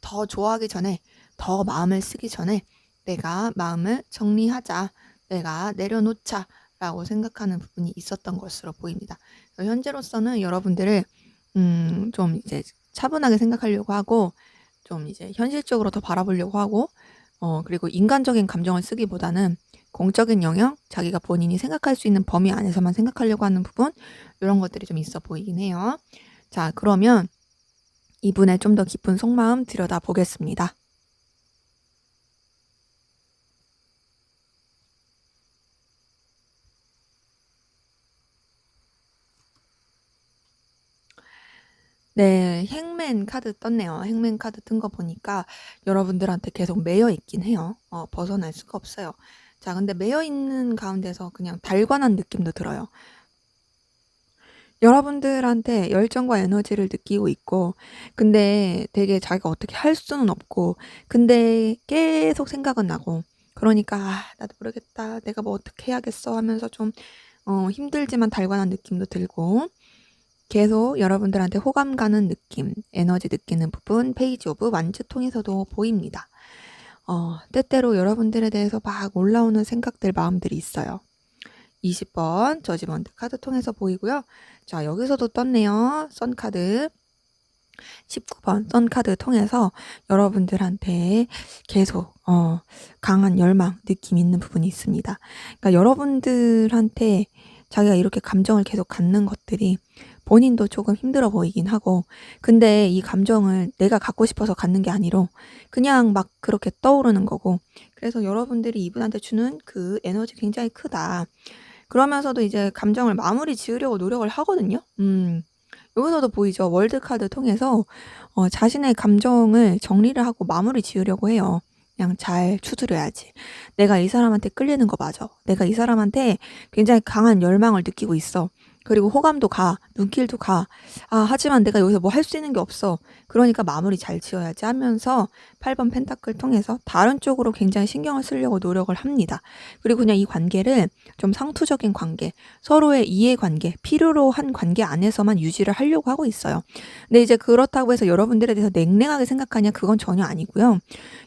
[SPEAKER 1] 더 좋아하기 전에 더 마음을 쓰기 전에 내가 마음을 정리하자. 내가 내려놓자. 라고 생각하는 부분이 있었던 것으로 보입니다. 현재로서는 여러분들을 좀 이제 차분하게 생각하려고 하고 좀 이제 현실적으로 더 바라보려고 하고 그리고 인간적인 감정을 쓰기보다는 공적인 영역, 자기가 본인이 생각할 수 있는 범위 안에서만 생각하려고 하는 부분 이런 것들이 좀 있어 보이긴 해요. 자, 그러면 이분의 좀 더 깊은 속마음 들여다보겠습니다. 네, 행맨 카드 떴네요. 행맨 카드 뜬 거 보니까 여러분들한테 계속 매여 있긴 해요. 벗어날 수가 없어요. 자, 근데 매여 있는 가운데서 그냥 달관한 느낌도 들어요. 여러분들한테 열정과 에너지를 느끼고 있고 근데 되게 자기가 어떻게 할 수는 없고 근데 계속 생각은 나고 그러니까 '아 나도 모르겠다. 내가 뭐 어떻게 해야겠어.' 하면서 좀 힘들지만 달관한 느낌도 들고 계속 여러분들한테 호감 가는 느낌, 에너지 느끼는 부분 페이지 오브 완즈 통해서도 보입니다. 때때로 여러분들에 대해서 막 올라오는 생각들, 마음들이 있어요. 20번 저지먼트 카드 통해서 보이고요. 자, 여기서도 떴네요. 선 카드. 19번 선 카드 통해서 여러분들한테 계속 강한 열망, 느낌 있는 부분이 있습니다. 그러니까 여러분들한테 자기가 이렇게 감정을 계속 갖는 것들이 본인도 조금 힘들어 보이긴 하고, 근데 이 감정을 내가 갖고 싶어서 갖는 게 아니라 그냥 막 그렇게 떠오르는 거고, 그래서 여러분들이 이분한테 주는 그 에너지 굉장히 크다. 그러면서도 이제 감정을 마무리 지으려고 노력을 하거든요. 여기서도 보이죠. 월드 카드 통해서 자신의 감정을 정리를 하고 마무리 지으려고 해요. 그냥 잘 추스려야지. 내가 이 사람한테 끌리는 거 맞아. 내가 이 사람한테 굉장히 강한 열망을 느끼고 있어. 그리고 호감도 가, 눈길도 가. 하지만 내가 여기서 뭐 할 수 있는 게 없어. 그러니까 마무리 잘 지어야지 하면서 8번 펜타클 통해서 다른 쪽으로 굉장히 신경을 쓰려고 노력을 합니다. 그리고 그냥 이 관계를 좀 상투적인 관계, 서로의 이해 관계, 필요로 한 관계 안에서만 유지를 하려고 하고 있어요. 근데 이제 그렇다고 해서 여러분들에 대해서 냉랭하게 생각하냐? 그건 전혀 아니고요.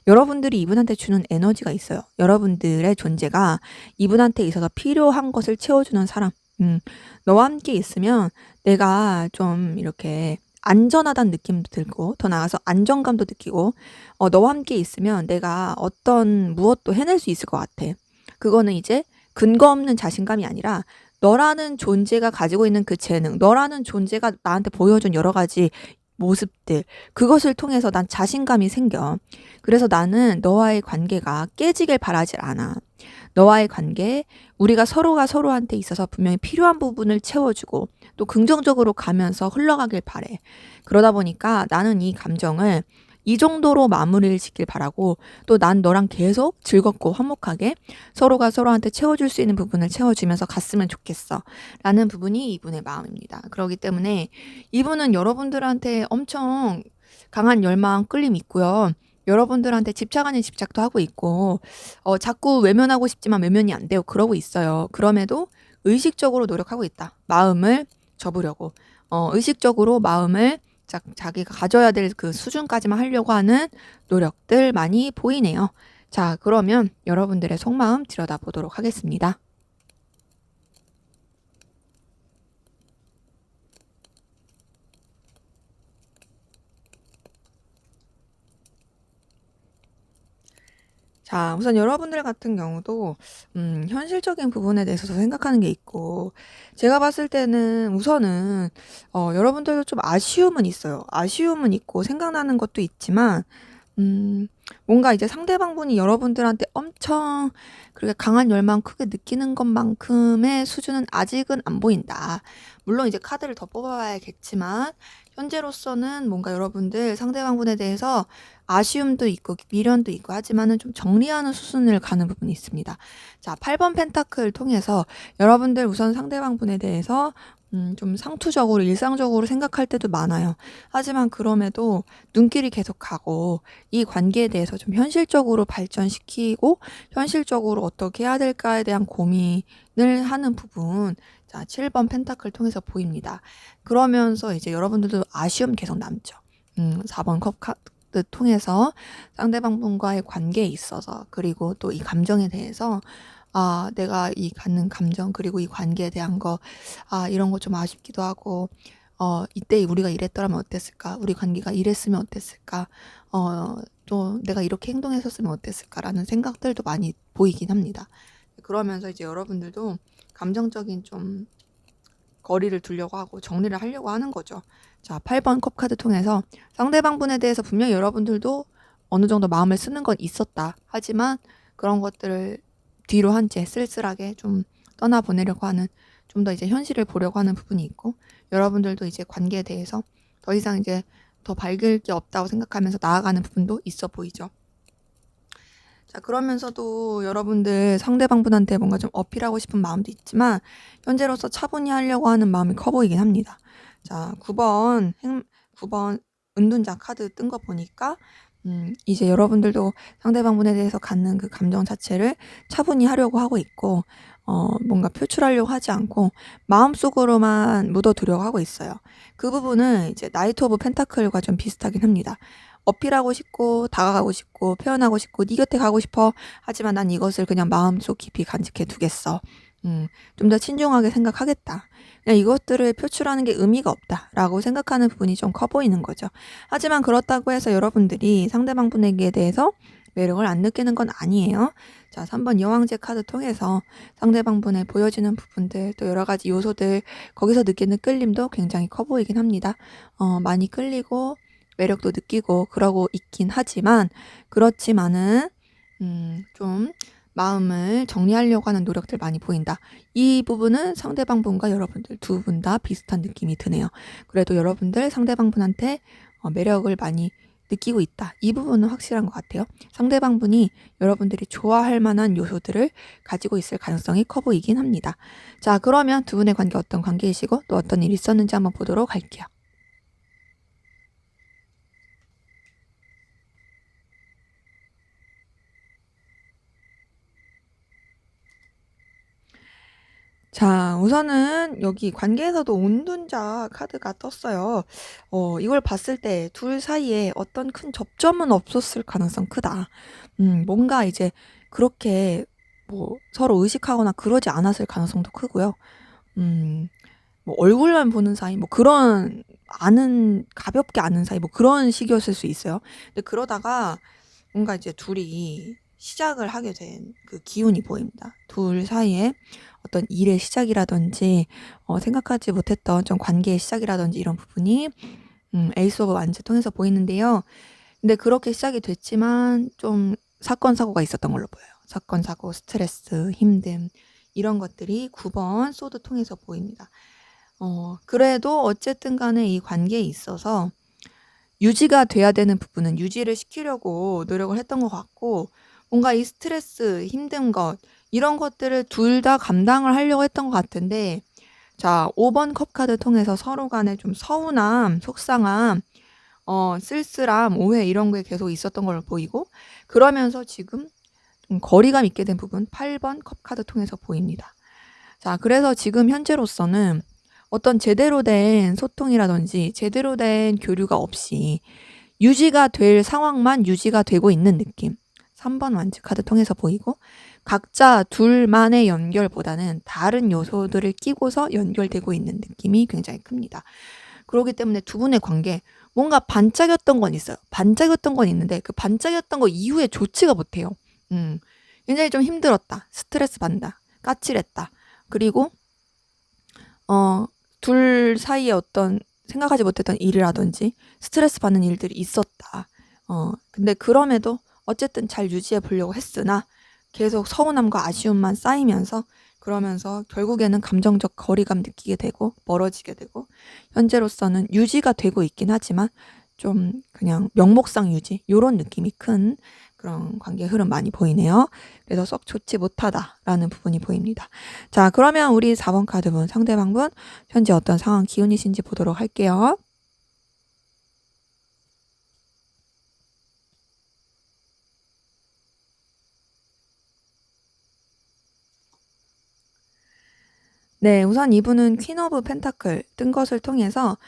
[SPEAKER 1] 여러분들이 이분한테 주는 에너지가 있어요. 여러분들의 존재가 이분한테 있어서 필요한 것을 채워주는 사람. 너와 함께 있으면 내가 좀 이렇게 안전하다는 느낌도 들고, 더 나아가서 안정감도 느끼고, 너와 함께 있으면 내가 어떤 무엇도 해낼 수 있을 것 같아. 그거는 이제 근거 없는 자신감이 아니라 너라는 존재가 가지고 있는 그 재능, 너라는 존재가 나한테 보여준 여러 가지 모습들, 그것을 통해서 난 자신감이 생겨. 그래서 나는 너와의 관계가 깨지길 바라질 않아. 너와의 관계, 우리가 서로가 서로한테 있어서 분명히 필요한 부분을 채워주고 또 긍정적으로 가면서 흘러가길 바래. 그러다 보니까 나는 이 감정을 이 정도로 마무리를 짓길 바라고, 또 난 너랑 계속 즐겁고 화목하게 서로가 서로한테 채워줄 수 있는 부분을 채워주면서 갔으면 좋겠어 라는 부분이 이분의 마음입니다. 그렇기 때문에 이분은 여러분들한테 엄청 강한 열망, 끌림 있고요. 여러분들한테 집착 아닌 집착도 하고 있고, 자꾸 외면하고 싶지만 외면이 안 돼요. 그러고 있어요. 그럼에도 의식적으로 노력하고 있다. 마음을 접으려고. 의식적으로 마음을 자기가 가져야 될 그 수준까지만 하려고 하는 노력들 많이 보이네요. 자, 그러면 여러분들의 속마음 들여다보도록 하겠습니다. 자, 우선 여러분들 같은 경우도 현실적인 부분에 대해서 생각하는 게 있고, 제가 봤을 때는 우선은 여러분들도 좀 아쉬움은 있어요. 아쉬움은 있고 생각나는 것도 있지만, 뭔가 이제 상대방분이 여러분들한테 엄청 그렇게 강한 열망 크게 느끼는 것만큼의 수준은 아직은 안 보인다. 물론 이제 카드를 더 뽑아봐야겠지만, 현재로서는 뭔가 여러분들 상대방분에 대해서 아쉬움도 있고 미련도 있고 하지만은 좀 정리하는 수순을 가는 부분이 있습니다. 자, 8번 펜타클 통해서 여러분들 우선 상대방분에 대해서 좀 상투적으로 일상적으로 생각할 때도 많아요. 하지만 그럼에도 눈길이 계속 가고 이 관계에 대해서 좀 현실적으로 발전시키고 현실적으로 어떻게 해야 될까에 대한 고민을 하는 부분, 자, 7번 펜타클 통해서 보입니다. 그러면서 이제 여러분들도 아쉬움 계속 남죠. 4번 컵 카드 통해서 상대방분과의 관계에 있어서, 그리고 또 이 감정에 대해서 내가 이 갖는 감정, 그리고 이 관계에 대한 거, 이런 거 좀 아쉽기도 하고, 이때 우리가 이랬더라면 어땠을까? 우리 관계가 이랬으면 어땠을까? 또 내가 이렇게 행동했었으면 어땠을까라는 생각들도 많이 보이긴 합니다. 그러면서 이제 여러분들도 감정적인 좀 거리를 두려고 하고 정리를 하려고 하는 거죠. 자, 8번 컵 카드 통해서 상대방분에 대해서 분명히 여러분들도 어느 정도 마음을 쓰는 건 있었다. 하지만 그런 것들을 뒤로 한 채 쓸쓸하게 좀 떠나보내려고 하는, 좀 더 이제 현실을 보려고 하는 부분이 있고, 여러분들도 이제 관계에 대해서 더 이상 이제 더 밝을 게 없다고 생각하면서 나아가는 부분도 있어 보이죠. 자, 그러면서도 여러분들 상대방분한테 뭔가 좀 어필하고 싶은 마음도 있지만 현재로서 차분히 하려고 하는 마음이 커 보이긴 합니다. 자, 9번 은둔자 카드 뜬 거 보니까 이제 여러분들도 상대방분에 대해서 갖는 그 감정 자체를 차분히 하려고 하고 있고, 뭔가 표출하려고 하지 않고 마음속으로만 묻어두려고 하고 있어요. 그 부분은 이제 나이트 오브 펜타클과 좀 비슷하긴 합니다. 어필하고 싶고 다가가고 싶고 표현하고 싶고 네 곁에 가고 싶어. 하지만 난 이것을 그냥 마음속 깊이 간직해 두겠어. 좀 더 신중하게 생각하겠다. 그냥 이것들을 표출하는 게 의미가 없다라고 생각하는 부분이 좀 커 보이는 거죠. 하지만 그렇다고 해서 여러분들이 상대방 분에게 대해서 매력을 안 느끼는 건 아니에요. 자, 3번 여왕제 카드 통해서 상대방 분의 보여지는 부분들 또 여러 가지 요소들 거기서 느끼는 끌림도 굉장히 커 보이긴 합니다. 많이 끌리고 매력도 느끼고 그러고 있긴 하지만 그렇지만은 좀 마음을 정리하려고 하는 노력들 많이 보인다. 이 부분은 상대방 분과 여러분들 두 분 다 비슷한 느낌이 드네요. 그래도 여러분들 상대방 분한테 매력을 많이 느끼고 있다. 이 부분은 확실한 것 같아요. 상대방 분이 여러분들이 좋아할 만한 요소들을 가지고 있을 가능성이 커 보이긴 합니다. 자, 그러면 두 분의 관계 어떤 관계이시고 또 어떤 일이 있었는지 한번 보도록 할게요. 자, 우선은 여기 관계에서도 온둔자 카드가 떴어요. 이걸 봤을 때 둘 사이에 어떤 큰 접점은 없었을 가능성 크다. 뭔가 이제 그렇게 뭐 서로 의식하거나 그러지 않았을 가능성도 크고요. 뭐 얼굴만 보는 사이 뭐 그런 가볍게 아는 사이 뭐 그런 식이었을 수 있어요. 근데 그러다가 뭔가 이제 둘이 시작을 하게 된 그 기운이 보입니다. 둘 사이에 어떤 일의 시작이라든지 생각하지 못했던 좀 관계의 시작이라든지 이런 부분이 에이스 오브 완즈 통해서 보이는데요. 근데 그렇게 시작이 됐지만 좀 사건 사고가 있었던 걸로 보여요. 사건 사고, 스트레스, 힘듦 이런 것들이 9번 소드 통해서 보입니다. 그래도 어쨌든 간에 이 관계에 있어서 유지가 돼야 되는 부분은 유지를 시키려고 노력을 했던 것 같고 뭔가 이 스트레스, 힘든 것 이런 것들을 둘 다 감당을 하려고 했던 것 같은데 자, 5번 컵 카드 통해서 서로 간에 좀 서운함, 속상함, 쓸쓸함, 오해 이런 게 계속 있었던 걸로 보이고 그러면서 지금 좀 거리감 있게 된 부분 8번 컵 카드 통해서 보입니다. 자, 그래서 지금 현재로서는 어떤 제대로 된 소통이라든지 제대로 된 교류가 없이 유지가 될 상황만 유지가 되고 있는 느낌. 3번 완즈 카드 통해서 보이고 각자 둘만의 연결보다는 다른 요소들을 끼고서 연결되고 있는 느낌이 굉장히 큽니다. 그렇기 때문에 두 분의 관계 뭔가 반짝였던 건 있어요. 반짝였던 건 있는데 그 반짝였던 거 이후에 좋지가 못해요. 굉장히 좀 힘들었다. 스트레스 받는다. 까칠했다. 그리고 둘 사이에 어떤 생각하지 못했던 일이라든지 스트레스 받는 일들이 있었다. 근데 그럼에도 어쨌든 잘 유지해 보려고 했으나 계속 서운함과 아쉬움만 쌓이면서 그러면서 결국에는 감정적 거리감 느끼게 되고 멀어지게 되고 현재로서는 유지가 되고 있긴 하지만 좀 그냥 명목상 유지 요런 느낌이 큰 그런 관계 흐름 많이 보이네요. 그래서 썩 좋지 못하다라는 부분이 보입니다. 자, 그러면 우리 4번 카드분 상대방분 현재 어떤 상황 기운이신지 보도록 할게요. 네, 우선 이분은 퀸 오브 펜타클 뜬 것을 통해서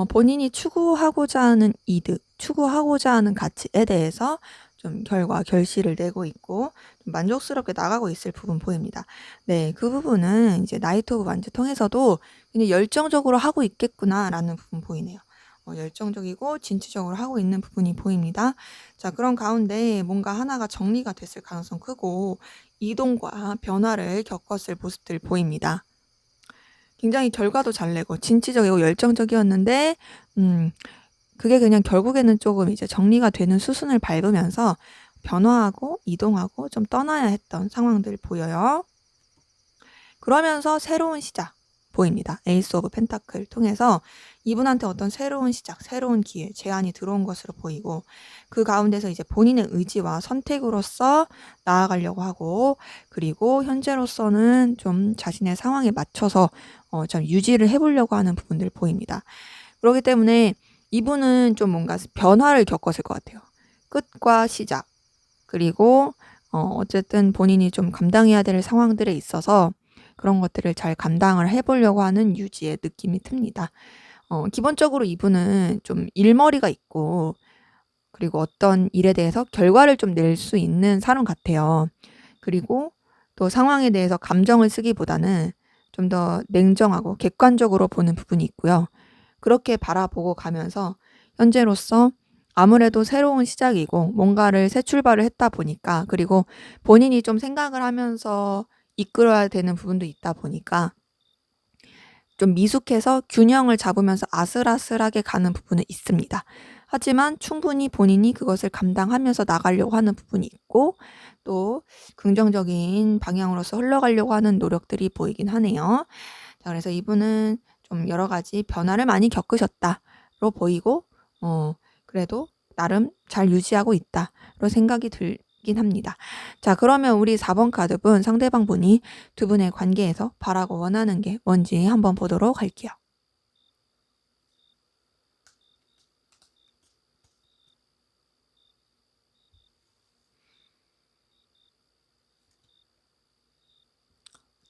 [SPEAKER 1] 본인이 추구하고자 하는 이득, 추구하고자 하는 가치에 대해서 좀 결실을 내고 있고 좀 만족스럽게 나가고 있을 부분 보입니다. 네, 그 부분은 이제 나이트 오브 완즈 통해서도 굉장히 열정적으로 하고 있겠구나라는 부분 보이네요. 열정적이고 진취적으로 하고 있는 부분이 보입니다. 자, 그런 가운데 뭔가 하나가 정리가 됐을 가능성 크고 이동과 변화를 겪었을 모습들 보입니다. 굉장히 결과도 잘 내고 진취적이고 열정적이었는데 그게 그냥 결국에는 조금 이제 정리가 되는 수순을 밟으면서 변화하고 이동하고 좀 떠나야 했던 상황들 보여요. 그러면서 새로운 시작 보입니다. 에이스 오브 펜타클 통해서 이분한테 어떤 새로운 시작, 새로운 기회, 제안이 들어온 것으로 보이고 그 가운데서 이제 본인의 의지와 선택으로서 나아가려고 하고 그리고 현재로서는 좀 자신의 상황에 맞춰서 좀 유지를 해보려고 하는 부분들 보입니다. 그렇기 때문에 이분은 좀 뭔가 변화를 겪었을 것 같아요. 끝과 시작 그리고 어쨌든 본인이 좀 감당해야 될 상황들에 있어서 그런 것들을 잘 감당을 해보려고 하는 유지의 느낌이 듭니다. 기본적으로 이분은 좀 일머리가 있고 그리고 어떤 일에 대해서 결과를 좀 낼 수 있는 사람 같아요. 그리고 또 상황에 대해서 감정을 쓰기보다는 좀 더 냉정하고 객관적으로 보는 부분이 있고요. 그렇게 바라보고 가면서 현재로서 아무래도 새로운 시작이고 뭔가를 새 출발을 했다 보니까, 그리고 본인이 좀 생각을 하면서 이끌어야 되는 부분도 있다 보니까 좀 미숙해서 균형을 잡으면서 아슬아슬하게 가는 부분은 있습니다. 하지만 충분히 본인이 그것을 감당하면서 나가려고 하는 부분이 있고, 또 긍정적인 방향으로서 흘러가려고 하는 노력들이 보이긴 하네요. 자, 그래서 이분은 좀 여러 가지 변화를 많이 겪으셨다로 보이고, 그래도 나름 잘 유지하고 있다로 생각이 들긴 합니다. 자, 그러면 우리 4번 카드분, 상대방 분이 두 분의 관계에서 바라고 원하는 게 뭔지 한번 보도록 할게요.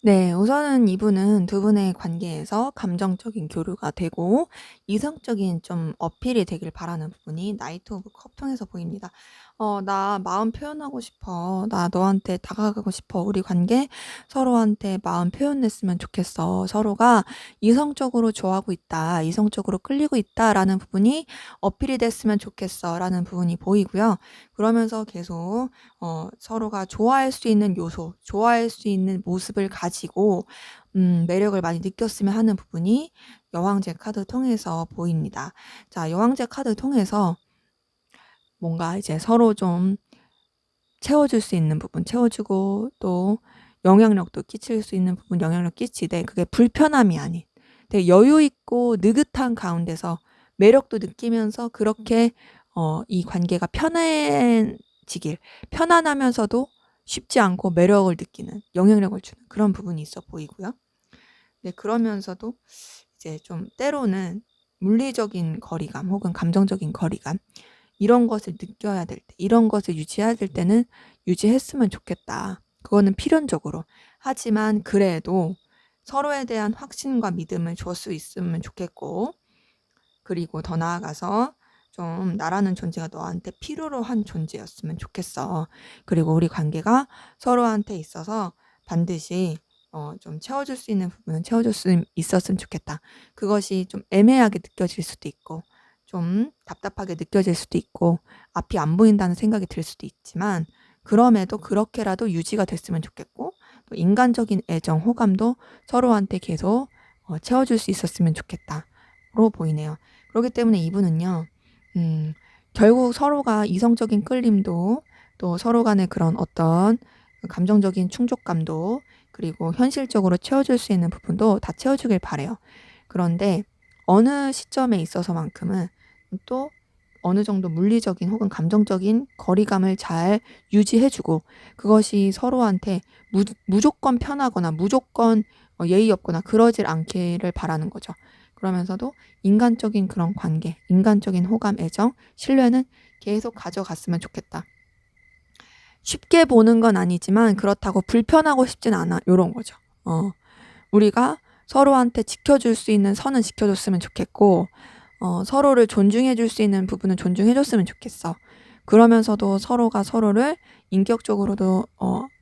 [SPEAKER 1] 네, 우선은 이분은 두 분의 관계에서 감정적인 교류가 되고 이성적인 좀 어필이 되길 바라는 부분이 나이트 오브 컵 통해서 보입니다. 나 마음 표현하고 싶어. 나 너한테 다가가고 싶어. 우리 관계 서로한테 마음 표현했으면 좋겠어. 서로가 이성적으로 좋아하고 있다. 이성적으로 끌리고 있다라는 부분이 어필이 됐으면 좋겠어. 라는 부분이 보이고요. 그러면서 계속 서로가 좋아할 수 있는 요소, 좋아할 수 있는 모습을 가지고 매력을 많이 느꼈으면 하는 부분이 여왕제 카드 통해서 보입니다. 자, 여왕제 카드 통해서 뭔가 이제 서로 좀 채워줄 수 있는 부분 채워주고, 또 영향력도 끼칠 수 있는 부분 영향력 끼치되, 그게 불편함이 아닌 되게 여유 있고 느긋한 가운데서 매력도 느끼면서 그렇게 이 관계가 편해지길, 편안하면서도 쉽지 않고 매력을 느끼는, 영향력을 주는 그런 부분이 있어 보이고요. 네, 그러면서도 이제 좀 때로는 물리적인 거리감 혹은 감정적인 거리감, 이런 것을 느껴야 될 때, 이런 것을 유지해야 될 때는 유지했으면 좋겠다. 그거는 필연적으로. 하지만 그래도 서로에 대한 확신과 믿음을 줄 수 있으면 좋겠고, 그리고 더 나아가서 좀 나라는 존재가 너한테 필요로 한 존재였으면 좋겠어. 그리고 우리 관계가 서로한테 있어서 반드시 좀 채워줄 수 있는 부분은 채워줄 수 있었으면 좋겠다. 그것이 좀 애매하게 느껴질 수도 있고, 좀 답답하게 느껴질 수도 있고, 앞이 안 보인다는 생각이 들 수도 있지만, 그럼에도 그렇게라도 유지가 됐으면 좋겠고, 또 인간적인 애정, 호감도 서로한테 계속 채워줄 수 있었으면 좋겠다로 보이네요. 그렇기 때문에 이분은요, 결국 서로가 이성적인 끌림도, 또 서로 간의 그런 어떤 감정적인 충족감도, 그리고 현실적으로 채워줄 수 있는 부분도 다 채워주길 바래요. 그런데 어느 시점에 있어서만큼은 또 어느 정도 물리적인 혹은 감정적인 거리감을 잘 유지해주고, 그것이 서로한테 무조건 편하거나 무조건 예의 없거나 그러질 않기를 바라는 거죠. 그러면서도 인간적인 그런 관계, 인간적인 호감, 애정, 신뢰는 계속 가져갔으면 좋겠다. 쉽게 보는 건 아니지만 그렇다고 불편하고 싶진 않아. 요런 거죠. 우리가 서로한테 지켜줄 수 있는 선은 지켜줬으면 좋겠고, 서로를 존중해줄 수 있는 부분은 존중해줬으면 좋겠어. 그러면서도 서로가 서로를 인격적으로도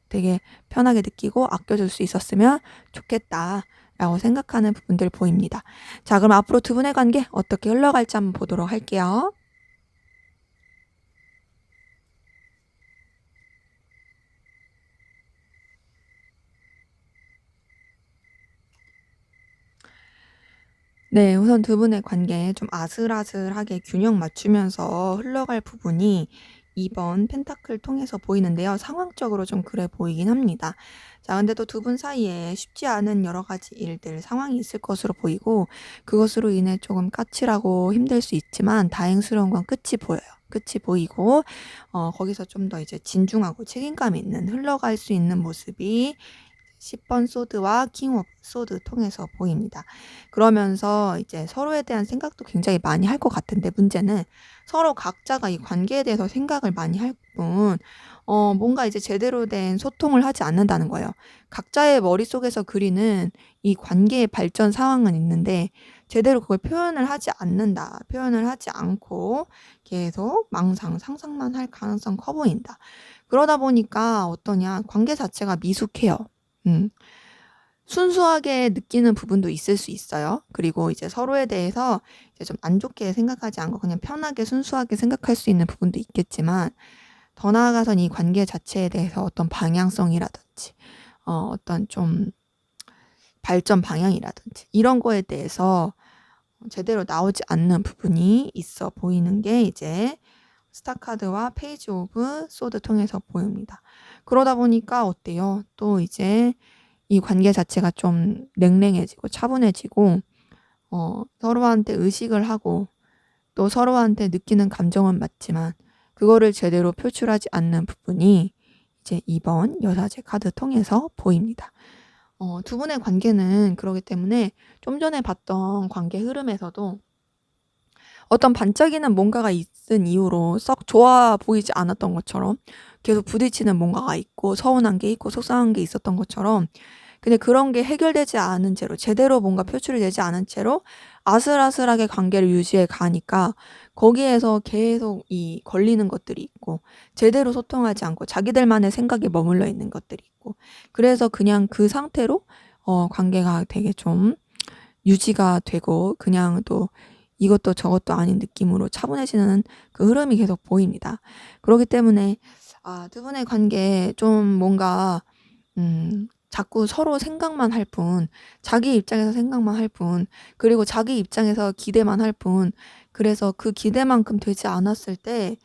[SPEAKER 1] 되게 편하게 느끼고 아껴줄 수 있었으면 좋겠다. 라고 생각하는 부분들 보입니다. 자, 그럼 앞으로 두 분의 관계 어떻게 흘러갈지 한번 보도록 할게요. 네, 우선 두 분의 관계에 좀 아슬아슬하게 균형 맞추면서 흘러갈 부분이 2번 펜타클 통해서 보이는데요. 상황적으로 좀 그래 보이긴 합니다. 자, 근데 또 두 분 사이에 쉽지 않은 여러 가지 일들, 상황이 있을 것으로 보이고, 그것으로 인해 조금 까칠하고 힘들 수 있지만 다행스러운 건 끝이 보여요. 끝이 보이고, 거기서 좀 더 이제 진중하고 책임감 있는 흘러갈 수 있는 모습이 10번 소드와 킹 오브 소드 통해서 보입니다. 그러면서 이제 서로에 대한 생각도 굉장히 많이 할 것 같은데, 문제는 서로 각자가 이 관계에 대해서 생각을 많이 할 뿐, 뭔가 이제 제대로 된 소통을 하지 않는다는 거예요. 각자의 머릿속에서 그리는 이 관계의 발전 상황은 있는데, 제대로 그걸 표현을 하지 않는다. 표현을 하지 않고 계속 망상, 상상만 할 가능성 커 보인다. 그러다 보니까 어떠냐, 관계 자체가 미숙해요. 순수하게 느끼는 부분도 있을 수 있어요. 그리고 이제 서로에 대해서 이제 좀 안 좋게 생각하지 않고 그냥 편하게 순수하게 생각할 수 있는 부분도 있겠지만, 더 나아가선 이 관계 자체에 대해서 어떤 방향성이라든지 어떤 좀 발전 방향이라든지 이런 거에 대해서 제대로 나오지 않는 부분이 있어 보이는 게 이제 스타카드와 페이지 오브 소드 통해서 보입니다. 그러다 보니까 어때요? 또 이제 이 관계 자체가 좀 냉랭해지고 차분해지고 서로한테 의식을 하고 또 서로한테 느끼는 감정은 맞지만 그거를 제대로 표출하지 않는 부분이 이제 2번 여사제 카드 통해서 보입니다. 두 분의 관계는 그러기 때문에 좀 전에 봤던 관계 흐름에서도 어떤 반짝이는 뭔가가 있은 이유로 썩 좋아 보이지 않았던 것처럼 계속 부딪히는 뭔가가 있고 서운한 게 있고 속상한 게 있었던 것처럼, 근데 그런 게 해결되지 않은 채로 제대로 뭔가 표출이 되지 않은 채로 아슬아슬하게 관계를 유지해 가니까 거기에서 계속 이 걸리는 것들이 있고 제대로 소통하지 않고 자기들만의 생각에 머물러 있는 것들이 있고, 그래서 그냥 그 상태로 관계가 되게 좀 유지가 되고 그냥 또 이것도 저것도 아닌 느낌으로 차분해지는 그 흐름이 계속 보입니다. 그렇기 때문에 두 분의 관계 좀 뭔가 자꾸 서로 생각만 할 뿐, 자기 입장에서 생각만 할 뿐, 그리고 자기 입장에서 기대만 할 뿐, 그래서 그 기대만큼 되지 않았을 때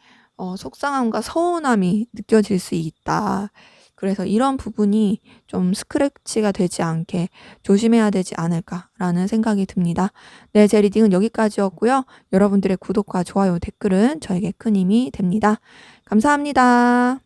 [SPEAKER 1] 속상함과 서운함이 느껴질 수 있다. 그래서 이런 부분이 좀 스크래치가 되지 않게 조심해야 되지 않을까라는 생각이 듭니다. 네, 제 리딩은 여기까지였고요. 여러분들의 구독과 좋아요, 댓글은 저에게 큰 힘이 됩니다. 감사합니다.